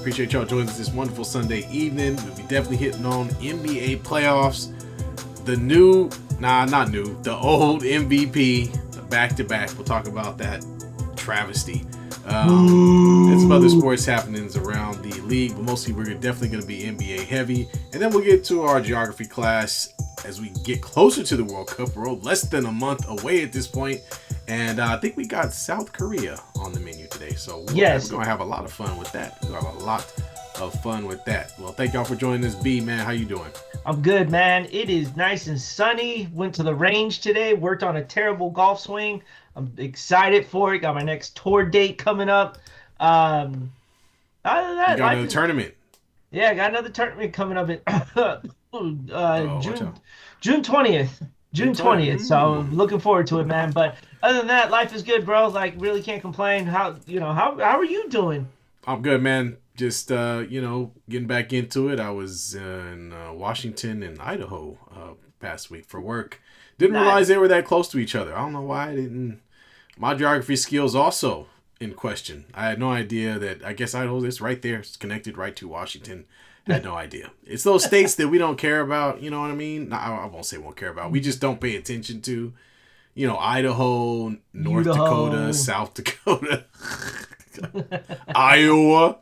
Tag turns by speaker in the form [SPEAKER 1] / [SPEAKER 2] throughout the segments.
[SPEAKER 1] Appreciate y'all joining us this wonderful Sunday evening. We'll be definitely hitting on NBA playoffs. The old MVP, back-to-back. We'll talk about that travesty. And some other sports happenings around the league, but mostly we're definitely going to be NBA heavy. And then we'll get to our geography class as we get closer to the World Cup. We're less than a month away at this point. And I think we got South Korea on the menu today. So we're going to have a lot of fun with that. Well, thank y'all for joining us. B, man, how you doing?
[SPEAKER 2] I'm good, man. It is nice and sunny. Went to the range today. Worked on a terrible golf swing. I'm excited for it. Got my next tour date coming up. Other than that,
[SPEAKER 1] you got another tournament.
[SPEAKER 2] Yeah, I got another tournament coming up in June 20th. June 20th. So I'm looking forward to it, man. But other than that, life is good, bro. Like, really can't complain. How are you doing?
[SPEAKER 1] I'm good, man. Just getting back into it. I was in Washington and Idaho past week for work. Didn't realize they were that close to each other. I don't know why I didn't. My geography skills also in question. I had no idea that. I guess Idaho is right there. It's connected right to Washington. I had no idea. It's those states that we don't care about. You know what I mean? No, I won't say won't care about. We just don't pay attention to. Idaho, North Dakota, South Dakota, Iowa.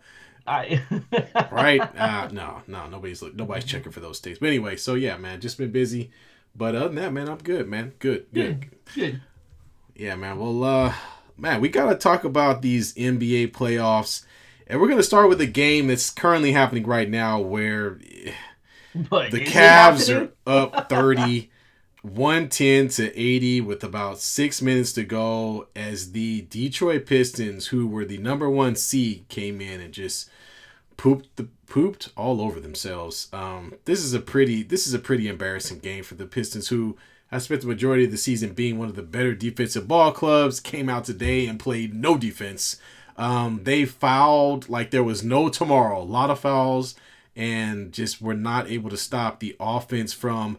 [SPEAKER 1] Right? No. Nobody's checking for those states. But anyway, so yeah, man, just been busy. But other than that, man, I'm good, man. Good. Yeah, man. Well, man, we got to talk about these NBA playoffs. And we're going to start with a game that's currently happening right now where the Cavs are up 30, 110-80 with about 6 minutes to go as the Detroit Pistons, who were the number one seed, came in and just pooped all over themselves. This is a pretty embarrassing game for the Pistons, who have spent the majority of the season being one of the better defensive ball clubs. Came out today and played no defense. They fouled like there was no tomorrow. A lot of fouls, and just were not able to stop the offense from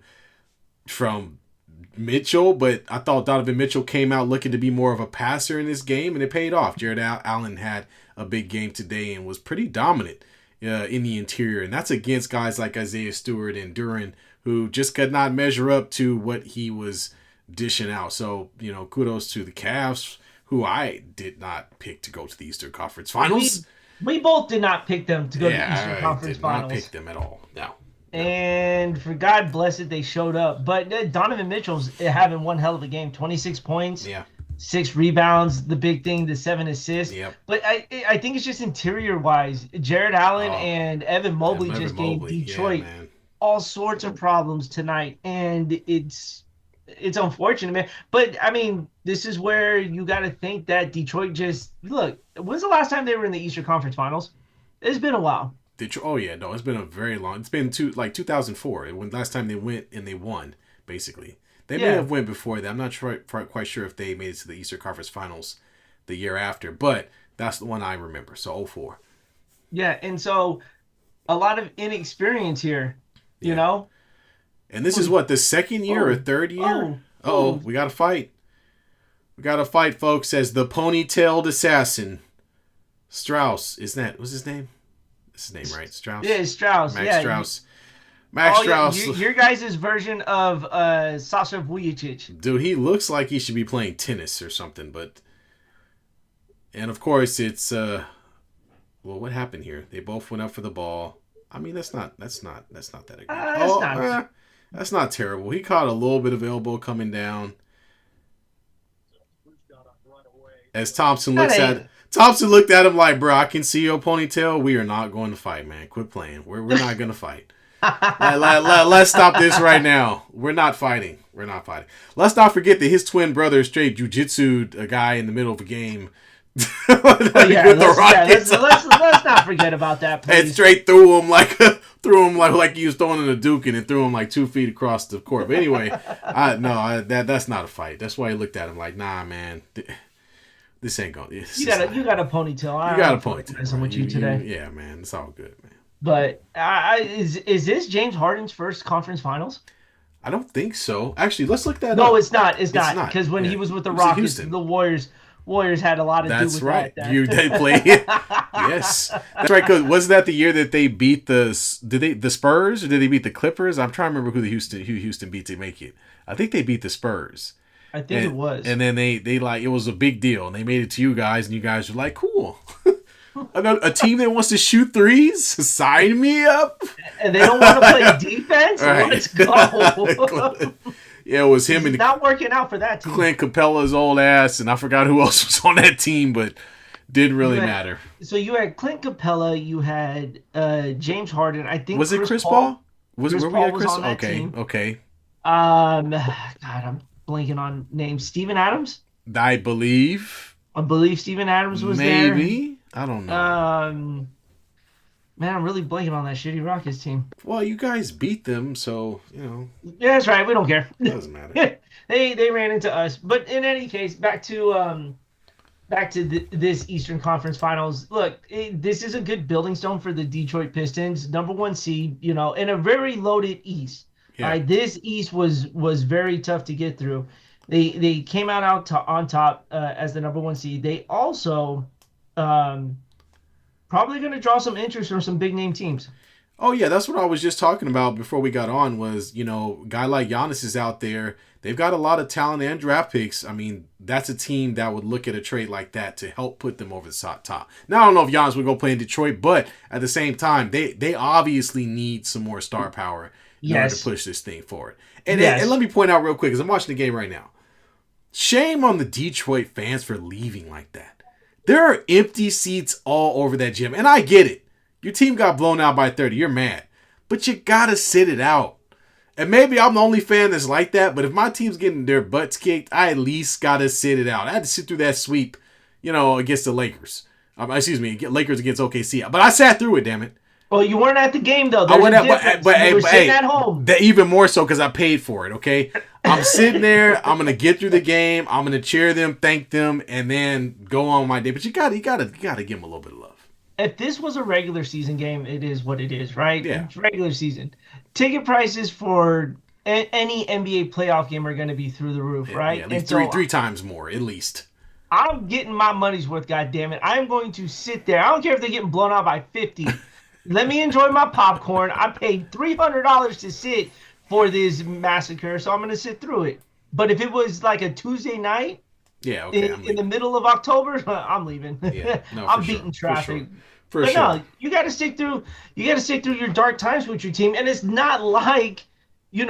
[SPEAKER 1] Mitchell. But I thought Donovan Mitchell came out looking to be more of a passer in this game, and it paid off. Jared Allen had a big game today and was pretty dominant in the interior. And that's against guys like Isaiah Stewart and Duran, who just could not measure up to what he was dishing out. So, kudos to the Cavs, who I did not pick to go to the Eastern Conference Finals.
[SPEAKER 2] We both did not pick them to go to the Eastern Conference Finals.
[SPEAKER 1] I did not pick them at all. No.
[SPEAKER 2] And for God bless it, they showed up. But Donovan Mitchell's having one hell of a game. 26 points.
[SPEAKER 1] Yeah.
[SPEAKER 2] 6 rebounds, the big thing, the 7 assists.
[SPEAKER 1] Yep.
[SPEAKER 2] But I think it's just interior-wise. Jared Allen and Evan Mobley just gave Detroit all sorts of problems tonight. And it's unfortunate, man. But, I mean, this is where you got to think that Detroit just – look, when's the last time they were in the Eastern Conference Finals? It's been a while.
[SPEAKER 1] It's been a very long – it's been 2004 when last time they went and they won, basically. They may have went before that. I'm not quite sure if they made it to the Eastern Conference Finals the year after, but that's the one I remember. So 2004.
[SPEAKER 2] Yeah, and so a lot of inexperience here, you know?
[SPEAKER 1] And this is what, the second year or third year? We got to fight. We got to fight, folks, as the ponytailed assassin. Strauss, what's his name? That's his name, right? Strauss?
[SPEAKER 2] Yeah, Strauss.
[SPEAKER 1] Max Strauss. Max Strauss.
[SPEAKER 2] Your guys' version of Sasha Vujacic.
[SPEAKER 1] Dude, he looks like he should be playing tennis or something, but... And, of course, it's... Well, what happened here? They both went up for the ball. I mean, that's not that aggressive. That's not terrible. He caught a little bit of elbow coming down. As Thompson looked at him like, bro, I can see your ponytail. We are not going to fight, man. Quit playing. We're not going to fight. Let's stop this right now. We're not fighting. Let's not forget that his twin brother straight jiu-jitsu'd a guy in the middle of a game.
[SPEAKER 2] Let's not forget about that, please.
[SPEAKER 1] And straight threw him like he was throwing in a duke and threw him like 2 feet across the court. But anyway, that's not a fight. That's why he looked at him like, nah, man, this ain't going.
[SPEAKER 2] You got a ponytail.
[SPEAKER 1] You got a ponytail.
[SPEAKER 2] I'm with you today.
[SPEAKER 1] Yeah, man, it's all good, man.
[SPEAKER 2] But is this James Harden's first conference finals?
[SPEAKER 1] I don't think so. Actually, let's look that up.
[SPEAKER 2] No, it's not. It's not because when he was with the Rockets, the Warriors Warriors had a lot to do with
[SPEAKER 1] right.
[SPEAKER 2] that.
[SPEAKER 1] They play. Yes, that's right. Cause wasn't that the year that they beat the Spurs or did they beat the Clippers? I'm trying to remember who Houston beat to make it. I think they beat the Spurs.
[SPEAKER 2] I think it was.
[SPEAKER 1] And then they like it was a big deal and they made it to you guys and you guys were like, cool. A team that wants to shoot threes, sign me up.
[SPEAKER 2] And they don't want to play defense. Right. Let's go.
[SPEAKER 1] Yeah, it was him and
[SPEAKER 2] not working out for that team.
[SPEAKER 1] Clint Capella's old ass, and I forgot who else was on that team, but didn't really matter.
[SPEAKER 2] So you had Clint Capella, you had James Harden. I think
[SPEAKER 1] was it Chris Paul?
[SPEAKER 2] Chris Paul was on that team.
[SPEAKER 1] Okay.
[SPEAKER 2] God, I'm blanking on names. Steven Adams.
[SPEAKER 1] I believe
[SPEAKER 2] Steven Adams was
[SPEAKER 1] there.
[SPEAKER 2] Maybe.
[SPEAKER 1] I don't know.
[SPEAKER 2] Man, I'm really blanking on that shitty Rockets team.
[SPEAKER 1] Well, you guys beat them, so,
[SPEAKER 2] Yeah, that's right. We don't care.
[SPEAKER 1] It doesn't matter.
[SPEAKER 2] They ran into us. But in any case, back to this Eastern Conference Finals. Look, this is a good building stone for the Detroit Pistons, number 1 seed, in a very loaded East. Yeah. This East was very tough to get through. They came out on top as the number 1 seed. They also probably going to draw some interest from some big name teams.
[SPEAKER 1] Oh yeah, that's what I was just talking about before we got on. Was guy like Giannis is out there. They've got a lot of talent and draft picks. I mean, that's a team that would look at a trade like that to help put them over the top. Now I don't know if Giannis would go play in Detroit, but at the same time, they obviously need some more star power in order to push this thing forward. And let me point out real quick, because I'm watching the game right now. Shame on the Detroit fans for leaving like that. There are empty seats all over that gym. And I get it. Your team got blown out by 30. You're mad. But you got to sit it out. And maybe I'm the only fan that's like that. But if my team's getting their butts kicked, I at least got to sit it out. I had to sit through that sweep, against the Lakers. Lakers against OKC. But I sat through it, damn it.
[SPEAKER 2] Well, you weren't at the game, though.
[SPEAKER 1] I went out, but you were sitting at home. Even more so because I paid for it, okay? I'm sitting there. I'm going to get through the game. I'm going to cheer them, thank them, and then go on my day. But you gotta give them a little bit of love.
[SPEAKER 2] If this was a regular season game, it is what it is, right?
[SPEAKER 1] Yeah.
[SPEAKER 2] It's regular season. Ticket prices for any NBA playoff game are going to be through the roof, right?
[SPEAKER 1] Yeah, at least three times more, at least.
[SPEAKER 2] I'm getting my money's worth, goddammit. I'm going to sit there. I don't care if they're getting blown out by 50. Let me enjoy my popcorn. I paid $300 to sit for this massacre, so I'm going to sit through it. But if it was like a Tuesday night, in the middle of October, I'm leaving.
[SPEAKER 1] Yeah, no,
[SPEAKER 2] I'm beating traffic.
[SPEAKER 1] For sure.
[SPEAKER 2] No, you got to stick through. You got to stick through your dark times with your team, and it's not like you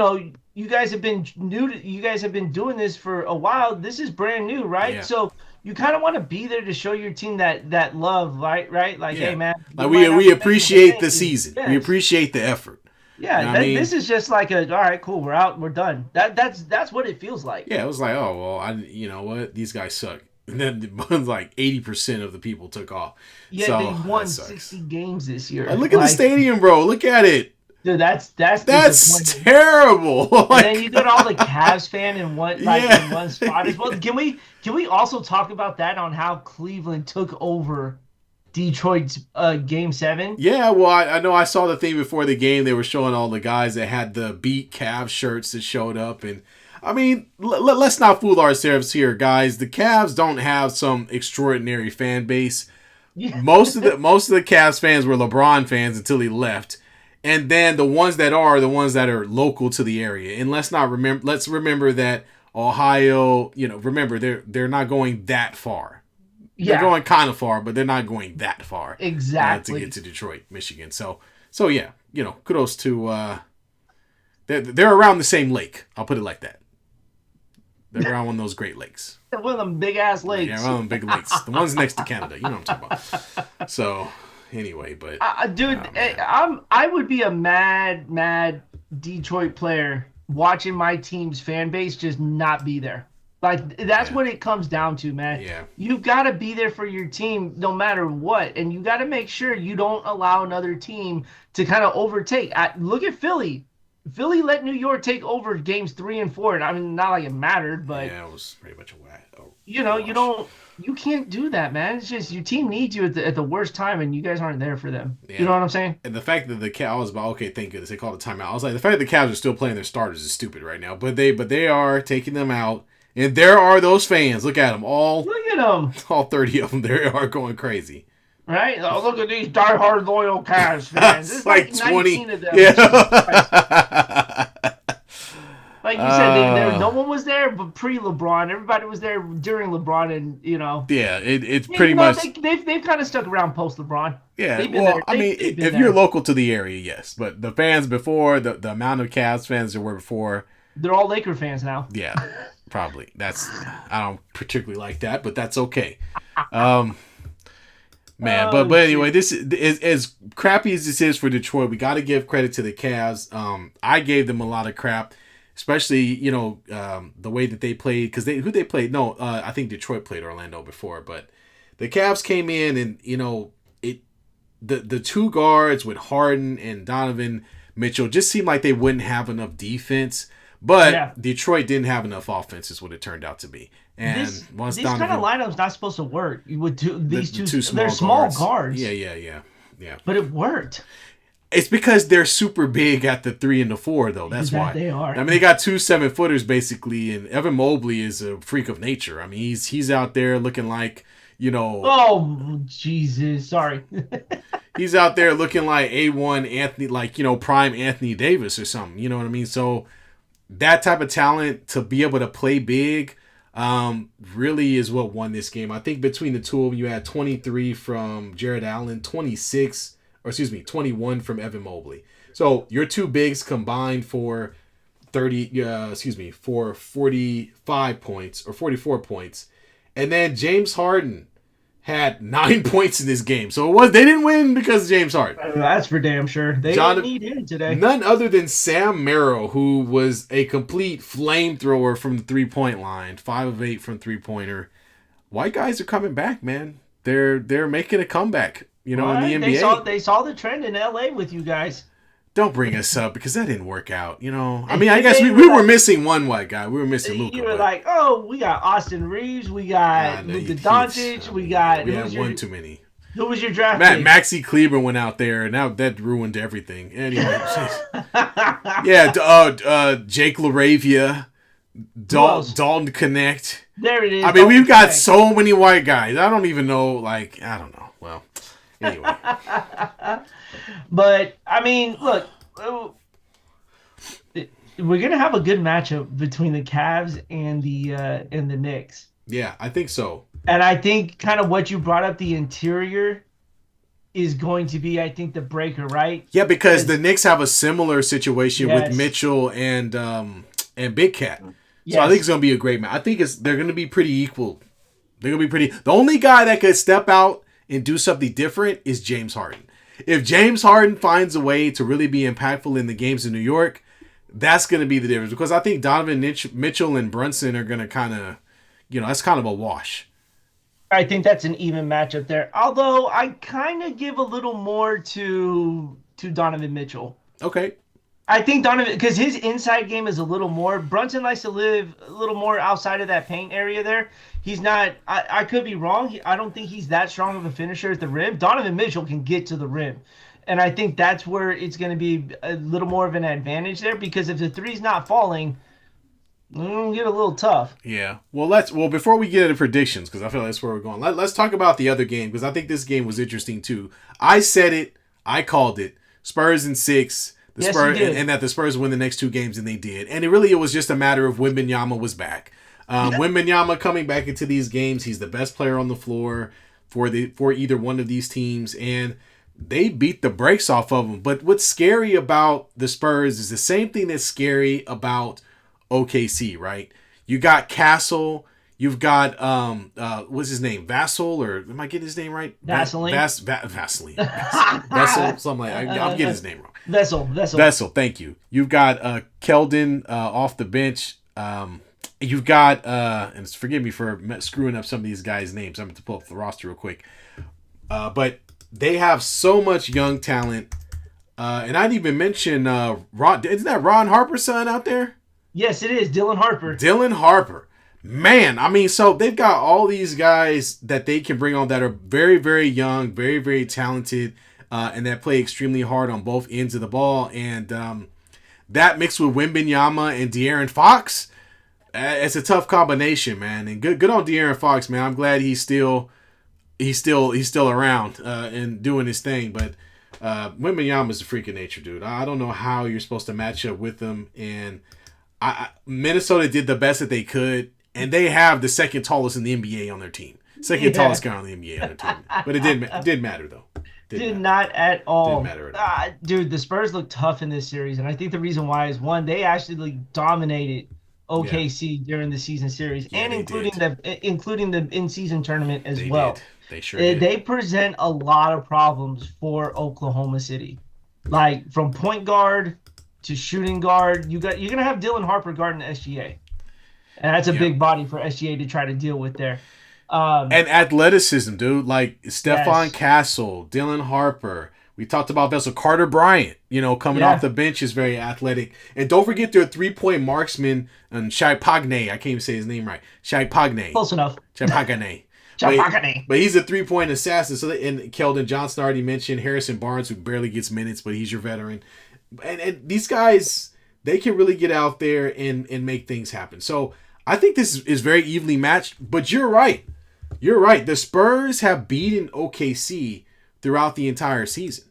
[SPEAKER 2] guys have been you guys have been doing this for a while. This is brand new, right?
[SPEAKER 1] Yeah.
[SPEAKER 2] So you kind of want to be there to show your team that love, right? Like, hey, man.
[SPEAKER 1] Like we appreciate the season. Yes. We appreciate the effort.
[SPEAKER 2] Yeah, this is just like all right, cool, we're out, we're done. That's what it feels like.
[SPEAKER 1] Yeah, it was like, oh well, you know what, these guys suck. And then like 80% of the people took off.
[SPEAKER 2] Yeah, so, they won 60 games this year.
[SPEAKER 1] Look at the stadium, bro. Look at it.
[SPEAKER 2] Dude, that's
[SPEAKER 1] terrible.
[SPEAKER 2] And then you got all the Cavs fan in one in one spot as well. Can we also talk about that on how Cleveland took over Detroit's Game 7?
[SPEAKER 1] Yeah, well, I know I saw the thing before the game. They were showing all the guys that had the beat Cavs shirts that showed up. And, I mean, let's not fool ourselves here, guys. The Cavs don't have some extraordinary fan base. Yeah. Most of the Cavs fans were LeBron fans until he left. And then the ones that are local to the area. And let's remember that Ohio, remember they're not going that far. Yeah. They're going kind of far, but they're not going that far.
[SPEAKER 2] Exactly.
[SPEAKER 1] To get to Detroit, Michigan. So yeah, kudos to they're around the same lake. I'll put it like that. They're around one of those Great Lakes.
[SPEAKER 2] One of them big ass lakes.
[SPEAKER 1] Yeah, one of them big lakes. The ones next to Canada. You know what I'm talking about. So anyway, but
[SPEAKER 2] dude, I would be a mad Detroit player watching my team's fan base just not be there. Like, that's what it comes down to, man.
[SPEAKER 1] Yeah.
[SPEAKER 2] You've got to be there for your team no matter what. And you got to make sure you don't allow another team to kind of overtake. Look at Philly. Philly let New York take over games 3 and 4. And I mean, not like it mattered, but.
[SPEAKER 1] Yeah, it was pretty much a whack.
[SPEAKER 2] You can't do that, man. It's just your team needs you at the worst time, and you guys aren't there for them. Yeah. You know what I'm saying?
[SPEAKER 1] And the fact that the Cavs, I was about, okay, thank goodness they called a timeout. I was like, the fact that the Cavs are still playing their starters is stupid right now. But they are taking them out. And there are those fans. Look at them.
[SPEAKER 2] Look at them.
[SPEAKER 1] All 30 of them. They are going crazy.
[SPEAKER 2] Right? Oh, look at these diehard loyal Cavs fans. There's like
[SPEAKER 1] 20.
[SPEAKER 2] 19 of them.
[SPEAKER 1] Yeah.
[SPEAKER 2] Like you said, no one was there, but pre-LeBron, everybody was there during LeBron, and
[SPEAKER 1] Yeah, it's pretty much.
[SPEAKER 2] They've kind of stuck around post-LeBron.
[SPEAKER 1] Yeah, well, I mean, if you're local to the area, yes, but the fans before, the amount of Cavs fans there were before,
[SPEAKER 2] they're all Laker fans now.
[SPEAKER 1] Yeah, probably. I don't particularly like that, but that's okay. Man, but anyway, this is as crappy as this is for Detroit. We got to give credit to the Cavs. I gave them a lot of crap. Especially, the way that they played, because who they played? No, I think Detroit played Orlando before, but the Cavs came in and the two guards with Harden and Donovan Mitchell just seemed like they wouldn't have enough defense, but Detroit didn't have enough offense, is what it turned out to be. And
[SPEAKER 2] this kind of lineup's not supposed to work. You would do these two small guards.
[SPEAKER 1] Yeah.
[SPEAKER 2] But it worked.
[SPEAKER 1] It's because they're super big at the 3 and the 4, though. That's why
[SPEAKER 2] they are.
[SPEAKER 1] I mean, they got 2 7-footers basically, and Evan Mobley is a freak of nature. I mean, he's out there looking like,
[SPEAKER 2] Oh, Jesus! Sorry.
[SPEAKER 1] He's out there looking like A1 Anthony, like prime Anthony Davis or something. You know what I mean? So that type of talent to be able to play big, really is what won this game. I think between the two of them, you had 23 from Jared Allen, 21 from Evan Mobley. So your two bigs combined for 45 points or 44 points. And then James Harden had 9 points in this game. So they didn't win because of James Harden.
[SPEAKER 2] That's for damn sure. They didn't need him today.
[SPEAKER 1] None other than Sam Merrill, who was a complete flamethrower from the 3-point line, 5 of 8 from 3-pointer. White guys are coming back, man. They're making a comeback. In the NBA.
[SPEAKER 2] They saw the trend in LA with you guys.
[SPEAKER 1] Don't bring us up because that didn't work out. I mean, I guess we were missing one white guy. We were missing Luka.
[SPEAKER 2] You were like, oh, we got Austin Reeves, we got Luka Doncic, we got.
[SPEAKER 1] We had one too many.
[SPEAKER 2] Who was your draft pick?
[SPEAKER 1] Maxi Kleber went out there, and now that ruined everything. Anyway, Jake LaRavia, Dalton Connect.
[SPEAKER 2] There it is.
[SPEAKER 1] I mean, we've got so many white guys. I don't even know. I don't know. Well. Anyway.
[SPEAKER 2] But I mean, look, we're gonna have a good matchup between the Cavs and the Knicks.
[SPEAKER 1] Yeah, I think so.
[SPEAKER 2] And I think kind of what you brought up, the interior, is going to be, I think, the breaker, right?
[SPEAKER 1] Yeah, because the Knicks have a similar situation with Mitchell and Big Cat. So I think it's gonna be a great match. I think they're gonna be pretty equal. They're gonna be pretty. The only guy that could step out and do something different is James Harden. If James Harden finds a way to really be impactful in the games in New York, that's going to be the difference. Because I think Donovan Mitchell and Brunson are going to kind of, that's kind of a wash.
[SPEAKER 2] I think that's an even matchup there. Although I kind of give a little more to Donovan Mitchell.
[SPEAKER 1] Okay.
[SPEAKER 2] I think Donovan, because his inside game is a little more. Brunson likes to live a little more outside of that paint area there. He's not, I could be wrong. I don't think he's that strong of a finisher at the rim. Donovan Mitchell can get to the rim. And I think that's where it's going to be a little more of an advantage there, because if the three's not falling, it'll get a little tough.
[SPEAKER 1] Yeah. Well, before we get into predictions, because I feel like that's where we're going, let's talk about the other game, because I think this game was interesting too. I said it. I called it. Spurs in 6.
[SPEAKER 2] Yes,
[SPEAKER 1] Spurs, and that the Spurs win the next 2 games, and they did. And it was just a matter of Wembanyama was back. Wembanyama coming back into these games, he's the best player on the floor for either one of these teams, and they beat the brakes off of them. But what's scary about the Spurs is the same thing that's scary about OKC, right? You got Castle, you've got what's his name, Vassell, or am I getting his name right?
[SPEAKER 2] Vaseline.
[SPEAKER 1] Vaseline. Vessel, something like I'm getting his name wrong.
[SPEAKER 2] Vessel.
[SPEAKER 1] Thank you. You've got Keldon off the bench. You've got and forgive me for screwing up some of these guys' names. I'm going to pull up the roster real quick. But they have so much young talent. And I'd even mention Ron. Isn't that Ron Harper's son out there?
[SPEAKER 2] Yes, it is. Dylan Harper.
[SPEAKER 1] Dylan Harper. Man, I mean, so they've got all these guys that they can bring on that are very, very young, very, very talented, and that play extremely hard on both ends of the ball. And that mixed with Wembanyama and De'Aaron Fox, It's a tough combination, man. And good on De'Aaron Fox, man. I'm glad he's still around and doing his thing. But Wembanyama's a freak of nature, dude. I don't know how you're supposed to match up with him. And Minnesota did the best that they could, and they have the second tallest in the NBA on their team. Second tallest guy on the NBA on their team. But it didn't matter though.
[SPEAKER 2] Did not at all.
[SPEAKER 1] Didn't matter at all.
[SPEAKER 2] Dude, the Spurs look tough in this series, and I think the reason why is one, they actually dominated OKC during the season series, and including the in-season tournament as well.
[SPEAKER 1] They sure did.
[SPEAKER 2] They present a lot of problems for Oklahoma City, like from point guard to shooting guard. You're gonna have Dylan Harper guarding SGA, and that's a big body for SGA to try to deal with there.
[SPEAKER 1] And athleticism, dude. Like Stephon Castle, Dylan Harper. We talked about Vessel Carter Bryant, coming off the bench is very athletic. And don't forget their 3-point marksman, Shai Pagne. I can't even say his name right. Shai Pagne.
[SPEAKER 2] Close enough.
[SPEAKER 1] Shai Pagne. But he's a 3-point assassin. So and Keldon Johnson already mentioned. Harrison Barnes, who barely gets minutes, but he's your veteran. And these guys, they can really get out there and make things happen. So I think this is very evenly matched. But you're right. The Spurs have beaten OKC throughout the entire season.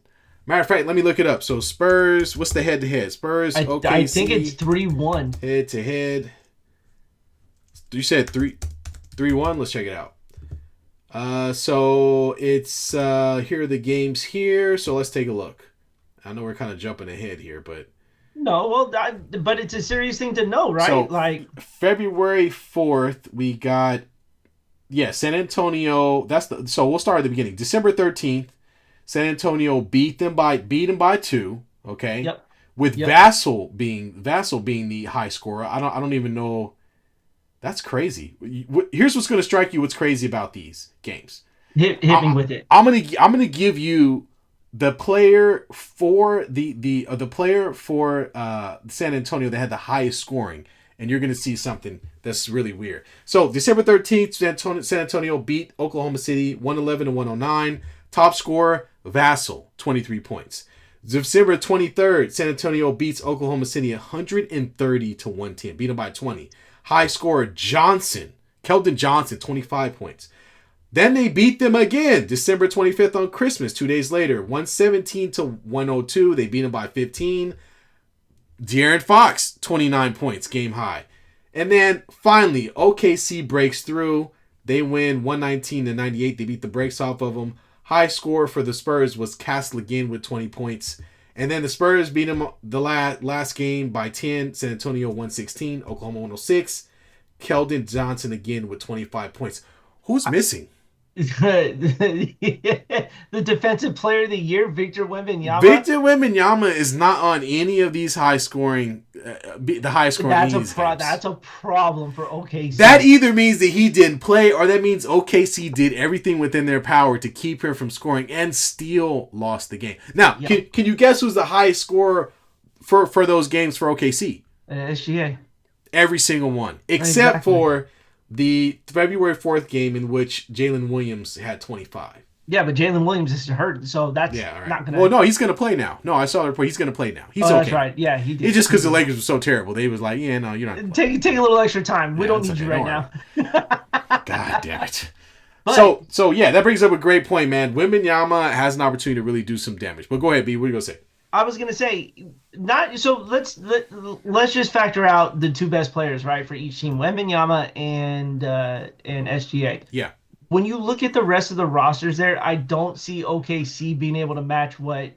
[SPEAKER 1] Matter of fact, let me look it up. So Spurs, what's the head-to-head? Spurs, OKC.
[SPEAKER 2] I think it's 3-1.
[SPEAKER 1] Head-to-head. You said 3-1? Let's check it out. So it's here are the games here. So let's take a look. I know we're kind of jumping ahead here, but
[SPEAKER 2] no, but it's a serious thing to know, right?
[SPEAKER 1] So, February 4th, we got San Antonio. So we'll start at the beginning. December 13th, San Antonio beat them by 2. Okay.
[SPEAKER 2] Yep.
[SPEAKER 1] With Vassell being the high scorer. I don't even know. That's crazy. Here's what's going to strike you. What's crazy about these games?
[SPEAKER 2] Hit me with it.
[SPEAKER 1] I'm gonna give you the player for the player for San Antonio that had the highest scoring, and you're gonna see something that's really weird. So December 13th, San Antonio beat Oklahoma City 111-109. Top scorer Vassell, 23 points. December 23rd, San Antonio beats Oklahoma City 130-110. Beat them by 20. High scorer Keldon Johnson, 25 points. Then they beat them again, December 25th on Christmas, 2 days later, 117-102. They beat them by 15. De'Aaron Fox, 29 points, game high. And then finally, OKC breaks through. They win 119-98. They beat the brakes off of them. High score for the Spurs was Castle again with 20 points. And then the Spurs beat them the last game by 10. San Antonio 116, Oklahoma 106. Keldon Johnson again with 25 points. Who's missing?
[SPEAKER 2] The defensive player of the year, Victor Wembanyama.
[SPEAKER 1] Victor Wembanyama is not on any of these high scoring, the high scoring.
[SPEAKER 2] That's a problem for OKC.
[SPEAKER 1] That either means that he didn't play, or that means OKC did everything within their power to keep him from scoring and still lost the game. Now, can you guess who's the highest scorer for those games for OKC?
[SPEAKER 2] SGA.
[SPEAKER 1] Every single one, except for the February 4th game in which Jalen Williams had 25.
[SPEAKER 2] Yeah, but Jalen Williams is hurt, so that's not going to...
[SPEAKER 1] Well, no, he's going to play now. No, I saw the report. He's going to play now. He's okay.
[SPEAKER 2] That's right. Yeah, he did.
[SPEAKER 1] It's just because the Lakers were so terrible. They was like, no, you're not...
[SPEAKER 2] Take a little extra time. We don't need you right now.
[SPEAKER 1] God damn it. But, so yeah, that brings up a great point, man. Wembanyama has an opportunity to really do some damage. But go ahead, B. What are you going to say?
[SPEAKER 2] I was gonna say, let's just factor out the two best players, right, for each team, Wembanyama and SGA.
[SPEAKER 1] Yeah.
[SPEAKER 2] When you look at the rest of the rosters there, I don't see OKC being able to match what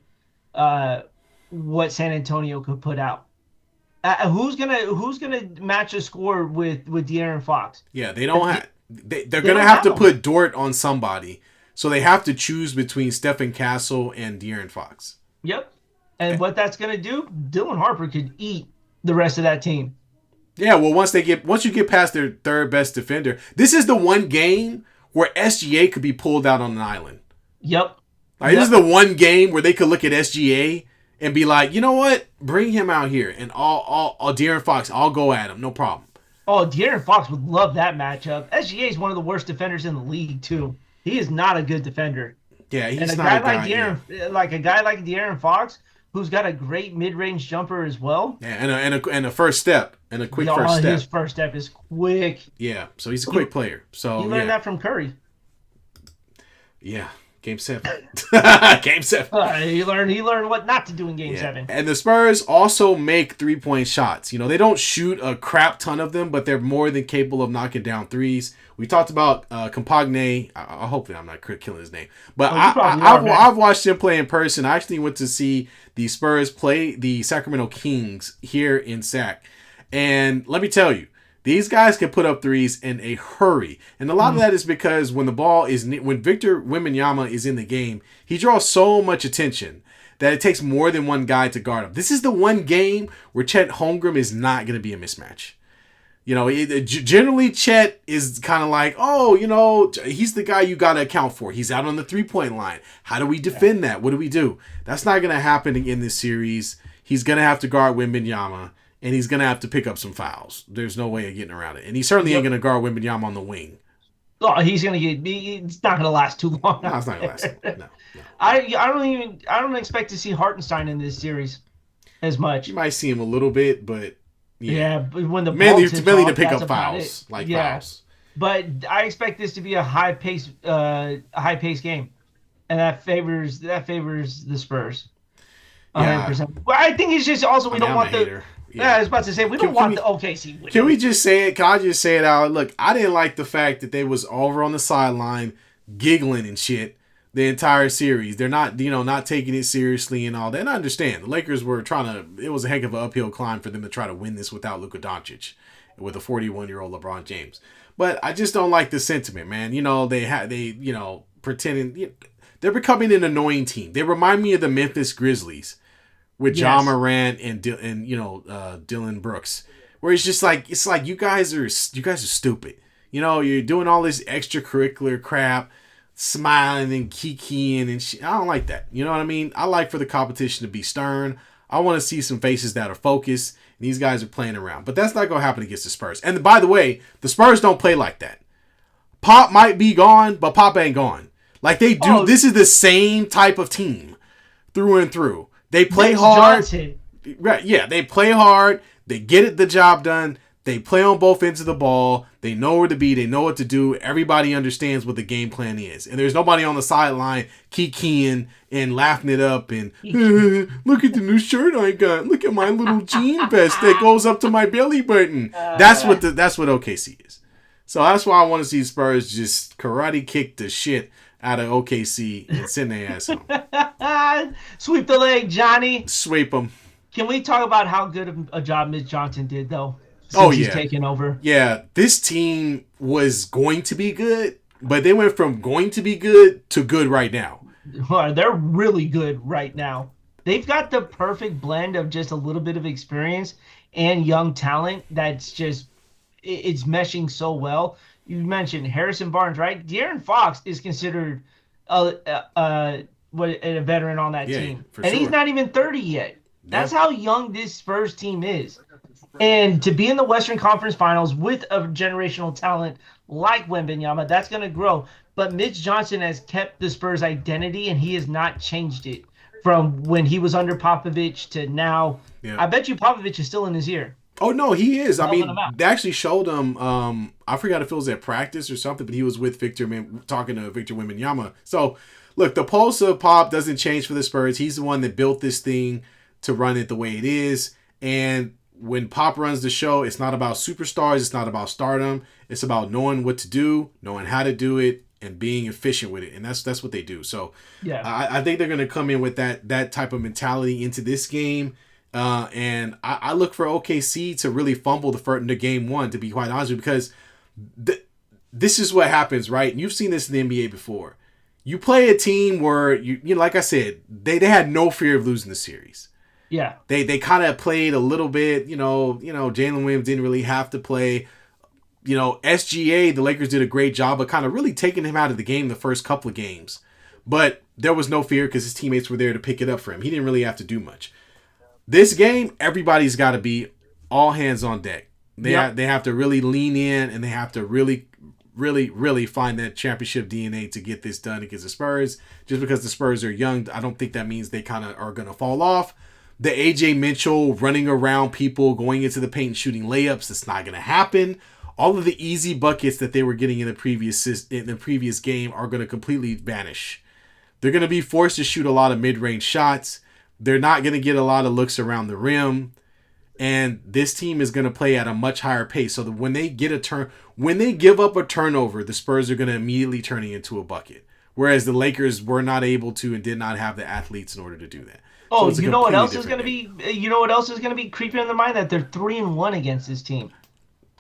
[SPEAKER 2] San Antonio could put out. Who's gonna match a score with De'Aaron Fox?
[SPEAKER 1] Yeah, they don't have. They're gonna have to put Dort on somebody, so they have to choose between Stephon Castle and De'Aaron Fox.
[SPEAKER 2] Yep. And what that's going to do, Dylan Harper could eat the rest of that team.
[SPEAKER 1] Yeah, well, once you get past their third best defender, this is the one game where SGA could be pulled out on an island.
[SPEAKER 2] Yep.
[SPEAKER 1] This is the one game where they could look at SGA and be like, you know what? Bring him out here, and I'll De'Aaron Fox, I'll go at him, no problem.
[SPEAKER 2] Oh, De'Aaron Fox would love that matchup. SGA is one of the worst defenders in the league too. He is not a good defender.
[SPEAKER 1] Yeah, he's not a guy.
[SPEAKER 2] A guy like De'Aaron Fox who's got a great mid-range jumper as well.
[SPEAKER 1] Yeah, and a first step and a quick first step.
[SPEAKER 2] His first step is quick.
[SPEAKER 1] Yeah, so he's a quick player. So
[SPEAKER 2] he learned that from Curry.
[SPEAKER 1] Yeah, Game 7. Game 7.
[SPEAKER 2] He learned what not to do in Game 7.
[SPEAKER 1] And the Spurs also make 3-point shots. You know, they don't shoot a crap ton of them, but they're more than capable of knocking down threes. We talked about Campagne. I hope that I'm not killing his name. But I've watched him play in person. I actually went to see the Spurs play the Sacramento Kings here in Sac. And let me tell you, these guys can put up threes in a hurry. And a lot of that is because when Victor Wembanyama is in the game, he draws so much attention that it takes more than one guy to guard him. This is the one game where Chet Holmgren is not going to be a mismatch. You know, generally Chet is kind of like, oh, you know, he's the guy you got to account for. He's out on the 3-point line. How do we defend that? What do we do? That's not going to happen in this series. He's going to have to guard Wembanyama, and he's going to have to pick up some fouls. There's no way of getting around it. And he certainly ain't going to guard Wembanyama on the wing.
[SPEAKER 2] Oh, he's going to get. It's not going to last too long.
[SPEAKER 1] No, it's not going to last. No.
[SPEAKER 2] I don't expect to see Hartenstein in this series as much.
[SPEAKER 1] You might see him a little bit, but
[SPEAKER 2] yeah, but when the
[SPEAKER 1] mainly to pick up fouls, fouls.
[SPEAKER 2] But I expect this to be a high pace game, and that favors the Spurs. 100%. But I think it's just also we don't want the. Yeah, I was about to say we don't want the OKC win.
[SPEAKER 1] Can we just say it? Can I just say it out? Look, I didn't like the fact that they was over on the sideline giggling and shit the entire series. They're not, not taking it seriously and all that. And I understand the Lakers were it was a heck of an uphill climb for them to try to win this without Luka Doncic, with a 41-year-old LeBron James. But I just don't like the sentiment, man. Pretending they're becoming an annoying team. They remind me of the Memphis Grizzlies with Ja Morant and Dillon Brooks, where it's just like you guys are stupid. You're doing all this extracurricular crap, smiling and kikiing and shit. I don't like that. You know what I mean? I like for the competition to be stern. I want to see some faces that are focused. And these guys are playing around, but that's not going to happen against the Spurs. And by the way, the Spurs don't play like that. Pop might be gone, but Pop ain't gone. Like they do. Oh. This is the same type of team through and through. They play hard. Right, yeah, they play hard. They get the job done. They play on both ends of the ball. They know where to be. They know what to do. Everybody understands what the game plan is. And there's nobody on the sideline kikiing and laughing it up and look at the new shirt I got. Look at my little jean vest that goes up to my belly button. That's what OKC is. So that's why I want to see Spurs just karate kick the shit out of OKC and send their ass home.
[SPEAKER 2] Sweep the leg, Johnny.
[SPEAKER 1] Sweep them.
[SPEAKER 2] Can we talk about how good of a job Mitch Johnson did, though? He's taken over.
[SPEAKER 1] Yeah, this team was going to be good, but they went from going to be good to good right now.
[SPEAKER 2] They're really good right now. They've got the perfect blend of just a little bit of experience and young talent that's just it's meshing so well. You mentioned Harrison Barnes, right? De'Aaron Fox is considered a veteran on that team. And he's not even 30 yet. That's how young this Spurs team is. And to be in the Western Conference Finals with a generational talent like Wembanyama, that's going to grow. But Mitch Johnson has kept the Spurs identity, and he has not changed it from when he was under Popovich to now. Yeah. I bet you Popovich is still in his ear.
[SPEAKER 1] Oh, no, he is. I mean, they actually showed him, I forgot if it was at practice or something, but he was with talking to Victor Wembanyama. So, look, the pulse of Pop doesn't change for the Spurs. He's the one that built this thing to run it the way it is. And when Pop runs the show, it's not about superstars. It's not about stardom. It's about knowing what to do, knowing how to do it, and being efficient with it. And that's what they do. So I think they're going to come in with that type of mentality into this game. And I look for OKC to really fumble the game one, to be quite honest with you, because this is what happens, right? And you've seen this in the NBA before. You play a team where, you like I said, they had no fear of losing the series.
[SPEAKER 2] Yeah.
[SPEAKER 1] They kind of played a little bit, Jalen Williams didn't really have to play. SGA, the Lakers did a great job of kind of really taking him out of the game the first couple of games. But there was no fear because his teammates were there to pick it up for him. He didn't really have to do much. This game, everybody's got to be all hands on deck. They have to really lean in, and they have to really really, really find that championship DNA to get this done against the Spurs. Just because the Spurs are young, I don't think that means they kind of are going to fall off. The AJ Mitchell running around people, going into the paint and shooting layups, that's not going to happen. All of the easy buckets that they were getting in the previous game are going to completely vanish. They're going to be forced to shoot a lot of mid-range shots. They're not going to get a lot of looks around the rim. And this team is going to play at a much higher pace. So that when they give up a turnover, the Spurs are going to immediately turn it into a bucket. Whereas the Lakers were not able to and did not have the athletes in order to do that.
[SPEAKER 2] Oh, so you know what else is going to be? You know what else is going to be creeping in their mind? That they're 3-1 against this team.